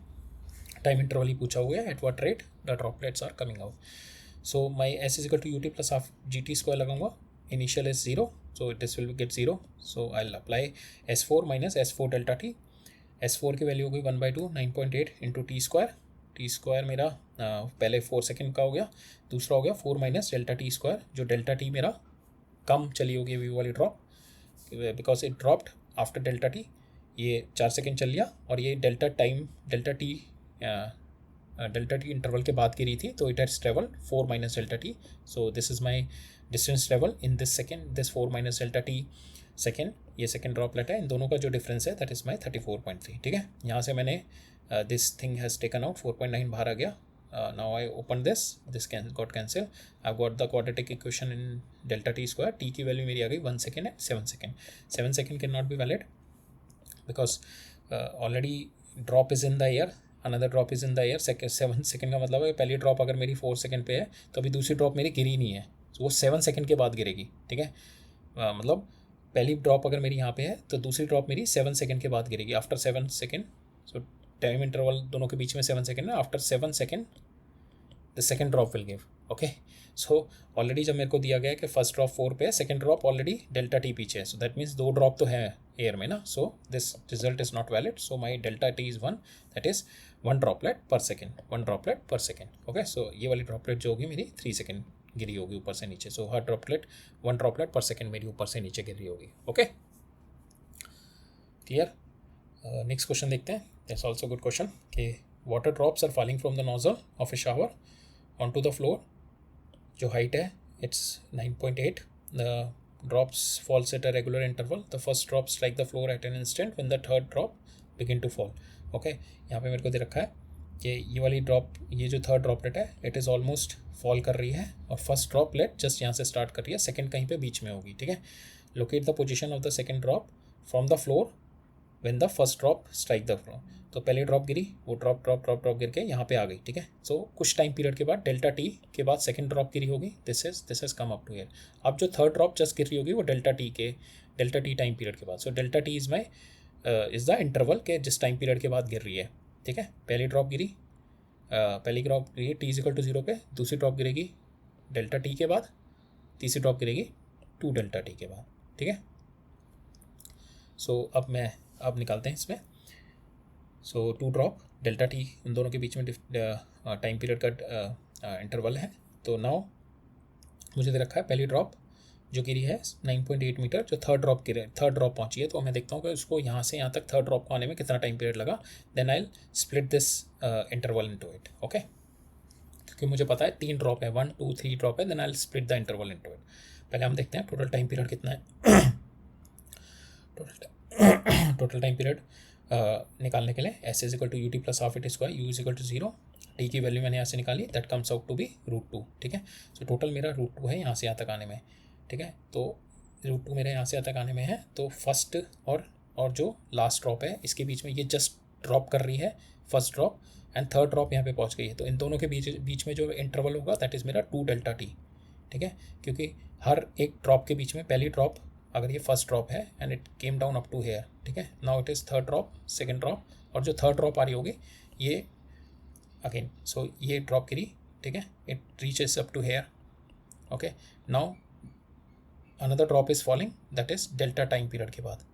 टाइम इंटरवल ही पूछा हुआ है, at what rate the droplets are coming out. So my S is equal to U T plus half G T square लगाऊंगा, initial is 0, so this will get 0, so I will apply S4 minus S4 delta T. S4 की वैल्यू हो गई 1/2 9.8 इंटू टी स्क्वायर मेरा पहले 4 सेकेंड का हो गया, दूसरा हो गया 4 माइनस डेल्टा टी स्क्वायर, जो डेल्टा टी मेरा कम चली होगी व्यू वाली drop, because it dropped after delta T, ये 4 सेकेंड चल लिया और ये डेल्टा टी इंटरवल के बाद गिरी थी, तो it has travel 4 minus delta T. So this is my distance travel in this second, this 4 minus delta T second, ये सेकेंड ड्रॉपलेट है, इन दोनों का जो डिफरेंस है दैट इज़ माई 34.3, ठीक है। यहाँ से मैंने this thing has taken out 4.9 बाहर आ गया। Now I open this got cancel, I got the quadratic equation in delta T square. T की वैल्यू मेरी आ गई 1 second and 7 second. 7 second can not be valid because already drop is in the air, another drop is in the air. 7 second का मतलब है पहली ड्रॉप अगर मेरी 4 सेकेंड पे है तो अभी दूसरी ड्रॉप मेरी गिरी नहीं है, तो वो 7 सेकेंड के बाद गिरेगी, ठीक है। मतलब पहली ड्रॉप अगर मेरी यहाँ पे है तो दूसरी ड्रॉप मेरी 7 सेकेंड के बाद गिरेगी, आफ्टर 7 सेकेंड। सो टाइम इंटरवल दोनों के बीच में 7 सेकेंड है, after 7 second the second drop will give, okay. So already जब मेरे को दिया गया है कि फर्स्ट ड्रॉप 4 पे है, second drop already delta T पीछे है, सो दैट मीन्स 2 ड्रॉप तो है एयर में ना, so this result is not valid. So my delta T is 1, that is 1 droplet पर सेकेंड, 1 ड्रॉपलेट पर सेकेंड, ओके। सो ये वाली ड्रॉपलेट जो होगी मेरी 3 सेकेंड गिरी होगी ऊपर से नीचे, सो हर ड्रॉपलेट 1 ड्रॉपलेट पर सेकेंड मेरी ऊपर से नीचे गिर रही होगी, ओके। क्लियर। नेक्स्ट क्वेश्चन देखते हैं, दैट्स ऑल्सो गुड क्वेश्चन कि water drops are falling from the nozzle of a shower on to the floor, जो हाइट है it's 9.8, the drops falls at a regular interval, the first drop strike the floor at an instant when the third drop begin to fall, okay। यहाँ पे मेरे को दे रखा है कि ये वाली ड्रॉप, ये जो थर्ड ड्रॉपलेट है इट इज़ ऑलमोस्ट फॉल कर रही है और फर्स्ट ड्रॉपलेट जस्ट यहाँ से स्टार्ट कर रही है, सेकंड कहीं पे बीच में होगी, ठीक है। Locate the position of the second drop from the floor when the first drop strike the floor, तो पहली ड्रॉप गिरी, वो ड्रॉप गिर के यहाँ पे आ गई, ठीक है। सो कुछ टाइम पीरियड के बाद डेल्टा टी के बाद सेकंड ड्रॉप गिरी होगी, this is come up to here. अब जो थर्ड ड्रॉप जस्ट गिर रही होगी वो डेल्टा टी टाइम पीरियड के बाद, so delta T is the interval के जिस टाइम पीरियड के बाद गिर रही है, ठीक है। पहली ड्रॉप गिरी टी इज इक्वल टू 0 पे, दूसरी ड्रॉप गिरेगी डेल्टा टी के बाद, तीसरी ड्रॉप गिरेगी 2 डेल्टा टी के बाद, ठीक है। सो अब निकालते हैं इसमें। सो 2 ड्रॉप डेल्टा टी उन दोनों के बीच में टाइम पीरियड का इंटरवल है। तो नाउ मुझे दे रखा है पहली ड्रॉप जो गिरी है 9.8 मीटर, जो थर्ड ड्रॉप पहुंची है। तो मैं देखता हूँ कि उसको यहाँ से यहाँ तक थर्ड ड्रॉप को आने में कितना टाइम पीरियड लगा। Then I split this interval into it. Okay, क्योंकि मुझे पता है 3 ड्रॉप है, 1 2 3 ड्रॉप है। Then I split the interval into it. पहले हम देखते हैं टोटल टाइम पीरियड कितना है। टोटल टाइम पीरियड निकालने के लिए S is equal to U T plus half it square, U is equal to 0, T की वैल्यू मैंने यहाँ से निकाली, that comes out to be √2। ठीक है, सो टोटल मेरा √2 है यहाँ से यहाँ तक आने में। ठीक है, तो √2 मेरे यहाँ से यहाँ तक आने में है। तो फर्स्ट और जो लास्ट ड्रॉप है इसके बीच में ये जस्ट ड्रॉप कर रही है, first drop and third drop यहाँ पे पहुँच गई है। तो इन दोनों के बीच में जो इंटरवल होगा दैट इज़ मेरा 2 डेल्टा टी। ठीक है, क्योंकि हर एक ड्रॉप के बीच में पहली ड्रॉप अगर ये फर्स्ट ड्रॉप है and it came down up to here, ठीक है, now it is third drop, second drop, और जो थर्ड ड्रॉप आ रही होगी ये अगेन, सो ये ड्रॉप गिरी, ठीक है, it reaches up to here. Okay, now another drop is falling, that is delta time period के बाद।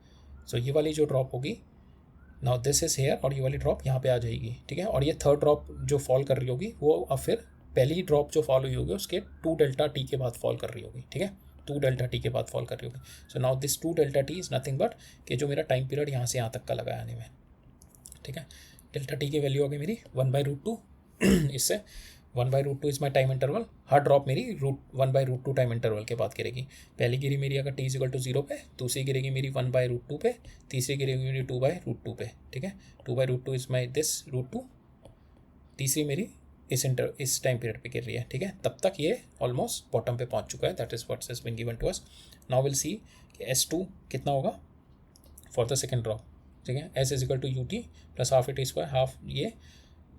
सो ये वाली जो ड्रॉप होगी, नाउ दिस इज़ हेयर, और ये वाली ड्रॉप यहाँ पे आ जाएगी। ठीक है, और ये थर्ड ड्रॉप जो फॉल कर रही होगी वो अब फिर पहली ड्रॉप जो फॉल हुई होगी उसके 2 डेल्टा टी के बाद फॉल कर रही होगी। ठीक है, 2 डेल्टा टी के बाद फॉल कर रही होगी। So now this 2 delta T is nothing but कि जो मेरा टाइम पीरियड यहाँ से यहाँ तक का लगा आने में। ठीक है, डेल्टा टी की वैल्यू होगी मेरी 1/√2। इससे 1/√2 is my time interval. Her drop मेरी 1/√2 टाइम इंटरवल के बाद गिरेगी। पहली गिरी मेरी अगर t = 0 पे, दूसरी गिरेगी मेरी 1/√2 पे, तीसरी गिरेगी मेरी 2/√2 पे। ठीक है, 2/√2 इज़ माई दिस √2, तीसरी मेरी इस टाइम पीरियड पे गिर रही है। ठीक है, तब तक ये ऑलमोस्ट बॉटम पे पहुंच चुका है। That is what's has been given to us. Now will see कि S2 कितना होगा फॉर द सेकेंड ड्रॉप। ठीक है, S is equal to UT plus half it square, half ये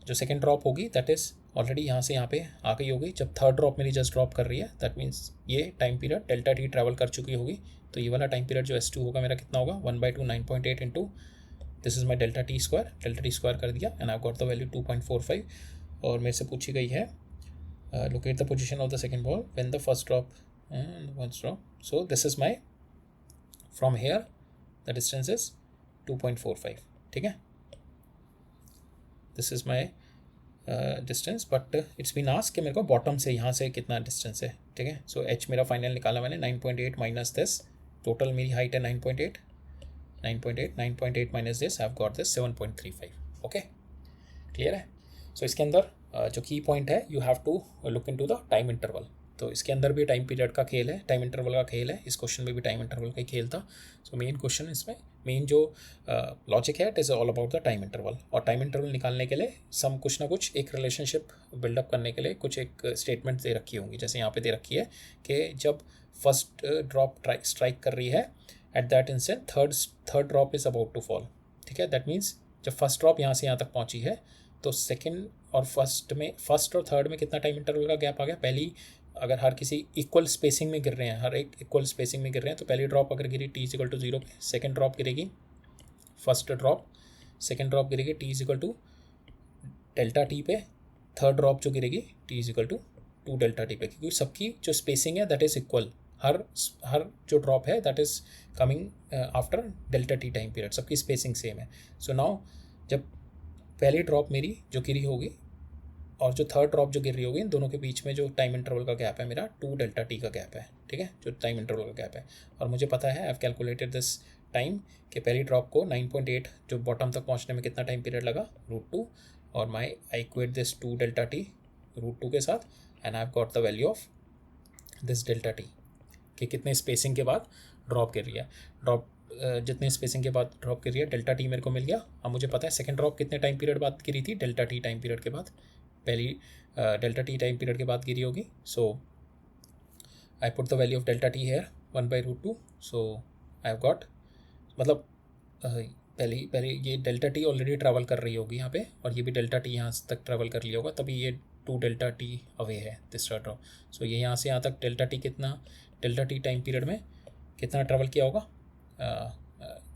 जो सेकेंड ड्रॉप होगी दैट इज़ ऑलरेडी यहाँ से यहाँ पे आ गई होगी। जब थर्ड ड्रॉप मेरी जस्ट ड्रॉप कर रही है दैट मीन्स ये time period delta T travel कर चुकी होगी। तो ये वाला टाइम पीरियड जो S2 होगा मेरा कितना होगा, 1/2 9.8 into this is my delta T square कर दिया and I got the value 2.45। और मेरे से पूछी गई है locate the position of the second ball when the first drop so this is my from here the distance is 2.45। ठीक है, this is my distance, but it's been asked कि मेरे को बॉटम से यहाँ से कितना डिस्टेंस है। ठीक है, सो h मेरा फाइनल निकाला मैंने 9.8 माइनस दिस, टोटल मेरी हाइट है 9.8 minus this, I have got this 7.35। Okay, clear है। सो इसके अंदर जो की पॉइंट है, you have to look into the time interval. तो इसके अंदर भी टाइम पीरियड का खेल है, टाइम इंटरवल का खेल है। इस क्वेश्चन में भी टाइम इंटरवल का ही खेल था। सो मेन क्वेश्चन इसमें मेन जो लॉजिक है it is all about the time interval. और टाइम इंटरवल निकालने के लिए सम कुछ ना कुछ एक रिलेशनशिप बिल्डअप करने के लिए कुछ एक स्टेटमेंट दे रखी होंगी। जैसे यहाँ पे दे रखी है कि जब फर्स्ट ड्रॉप स्ट्राइक कर रही है at that instant third drop is about to fall. ठीक है, दैट मीन्स जब फर्स्ट ड्रॉप यहाँ से यहाँ तक पहुँची है तो सेकेंड और फर्स्ट और थर्ड में कितना टाइम इंटरवल का गैप आ गया। पहली अगर हर किसी इक्वल स्पेसिंग में गिर रहे हैं, हर एक इक्वल स्पेसिंग में गिर रहे हैं, तो पहली ड्रॉप अगर गिरी t = 0 पे, सेकेंड ड्रॉप गिरेगी फर्स्ट ड्रॉप, सेकेंड ड्रॉप गिरेगी t = डेल्टा टी पे, थर्ड ड्रॉप जो गिरेगी t = 2 डेल्टा टी पे, क्योंकि सबकी जो स्पेसिंग है दैट इज़ इक्वल। हर जो ड्रॉप है that is coming after delta T time period, सबकी स्पेसिंग सेम है। सो नाउ जब पहली ड्रॉप मेरी जो गिरी होगी और जो थर्ड ड्रॉप जो गिर रही होगी, इन दोनों के बीच में जो टाइम इंटरवल का गैप है मेरा 2 डेल्टा टी का गैप है। ठीक है, जो टाइम इंटरवल का गैप है। और मुझे पता है I have calculated this time कि पहली ड्रॉप को 9.8 जो बॉटम तक पहुंचने में कितना टाइम पीरियड लगा, √2, और आई इक्वेट दिस 2 डेल्टा टी √2 के साथ and I have got the value of this delta T कि कितने स्पेसिंग के बाद ड्रॉप गिर रही है। जितने स्पेसिंग के बाद ड्रॉप गिर रही है डेल्टा टी मेरे को मिल गया। अब मुझे पता है सेकेंड ड्रॉप कितने टाइम पीरियड बाद गिरी थी, डेल्टा टी टाइम पीरियड के बाद, पहली डेल्टा टी टाइम पीरियड के बाद गिरी होगी। So I put the value of delta T here 1/√2। So I have got, मतलब पहले ये डेल्टा टी ऑलरेडी ट्रैवल कर रही होगी यहाँ पे, और ये भी डेल्टा टी यहाँ तक ट्रैवल कर लिया होगा, तभी ये 2 डेल्टा टी अवे है तीसरा ड्रॉप। सो ये यहाँ से यहाँ तक डेल्टा टी टाइम पीरियड में कितना ट्रैवल किया होगा।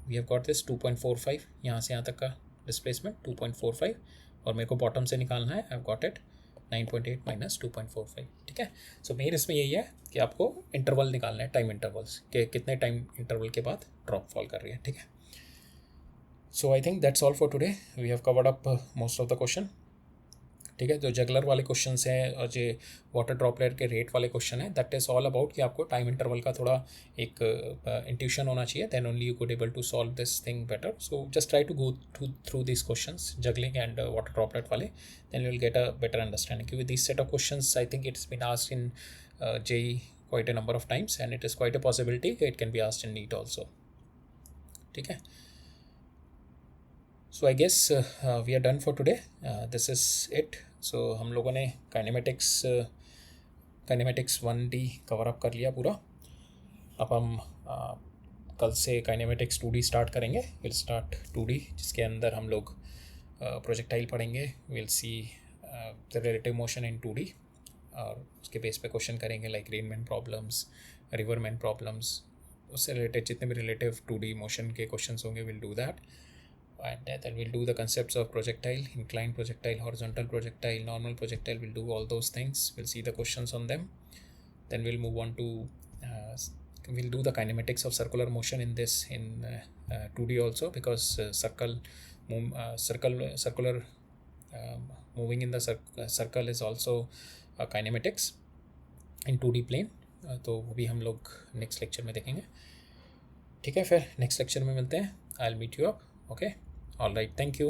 वी हैव गॉट दिस 2.45, यहाँ से यहाँ तक का डिस्प्लेसमेंट 2.45, और मेरे को बॉटम से निकालना है। I have got it 9.8 minus 2.45। ठीक है, सो मेन इसमें यही है कि आपको इंटरवल निकालना है, टाइम इंटरवल्स के कितने टाइम इंटरवल के बाद ड्रॉप फॉल कर रही है। ठीक है, so I think that's all for today, we have covered up most of the question. ठीक है, जो जगलर वाले क्वेश्चन हैं और जो वाटर ड्रॉपलेट के रेट वाले क्वेश्चन है, दैट इज़ ऑल अबाउट कि आपको टाइम इंटरवल का थोड़ा एक इंट्यूशन होना चाहिए, then only you could able to solve this thing better. So just try to go through this questions, juggling and water droplet वाले, then you will get a better understanding, क्योंकि this set of questions I think it's been asked in JEE quite a number of times, and it is quite a possibility it can be asked in NEET also. ठीक है, so I guess we are done for today, this is it. सो हम लोगों ने काइनेमेटिक्स 1D कवर अप कर लिया पूरा। अब हम कल से काइनेमेटिक्स 2D स्टार्ट करेंगे, विल स्टार्ट 2D, जिसके अंदर हम लोग प्रोजेक्टाइल पढ़ेंगे, will see the relative motion in 2D, और उसके बेस पे क्वेश्चन करेंगे लाइक रेनमैन प्रॉब्लम्स, रिवरमैन प्रॉब्लम्स, उससे रिलेटेड जितने भी रिलेटिव 2D मोशन के क्वेश्चन होंगे will do that. And then we'll do the concepts of projectile, inclined projectile, horizontal projectile, normal projectile. We'll do all those things, we'll see the questions on them. Then we'll move on to we'll do the kinematics of circular motion in this in 2D also, because circular moving in the circle is also kinematics in 2D plane, तो वो भी हम लोग नेक्स्ट लेक्चर में देखेंगे। ठीक है, फिर नेक्स्ट लेक्चर में मिलते हैं, I will meet you up. Okay, all right, thank you.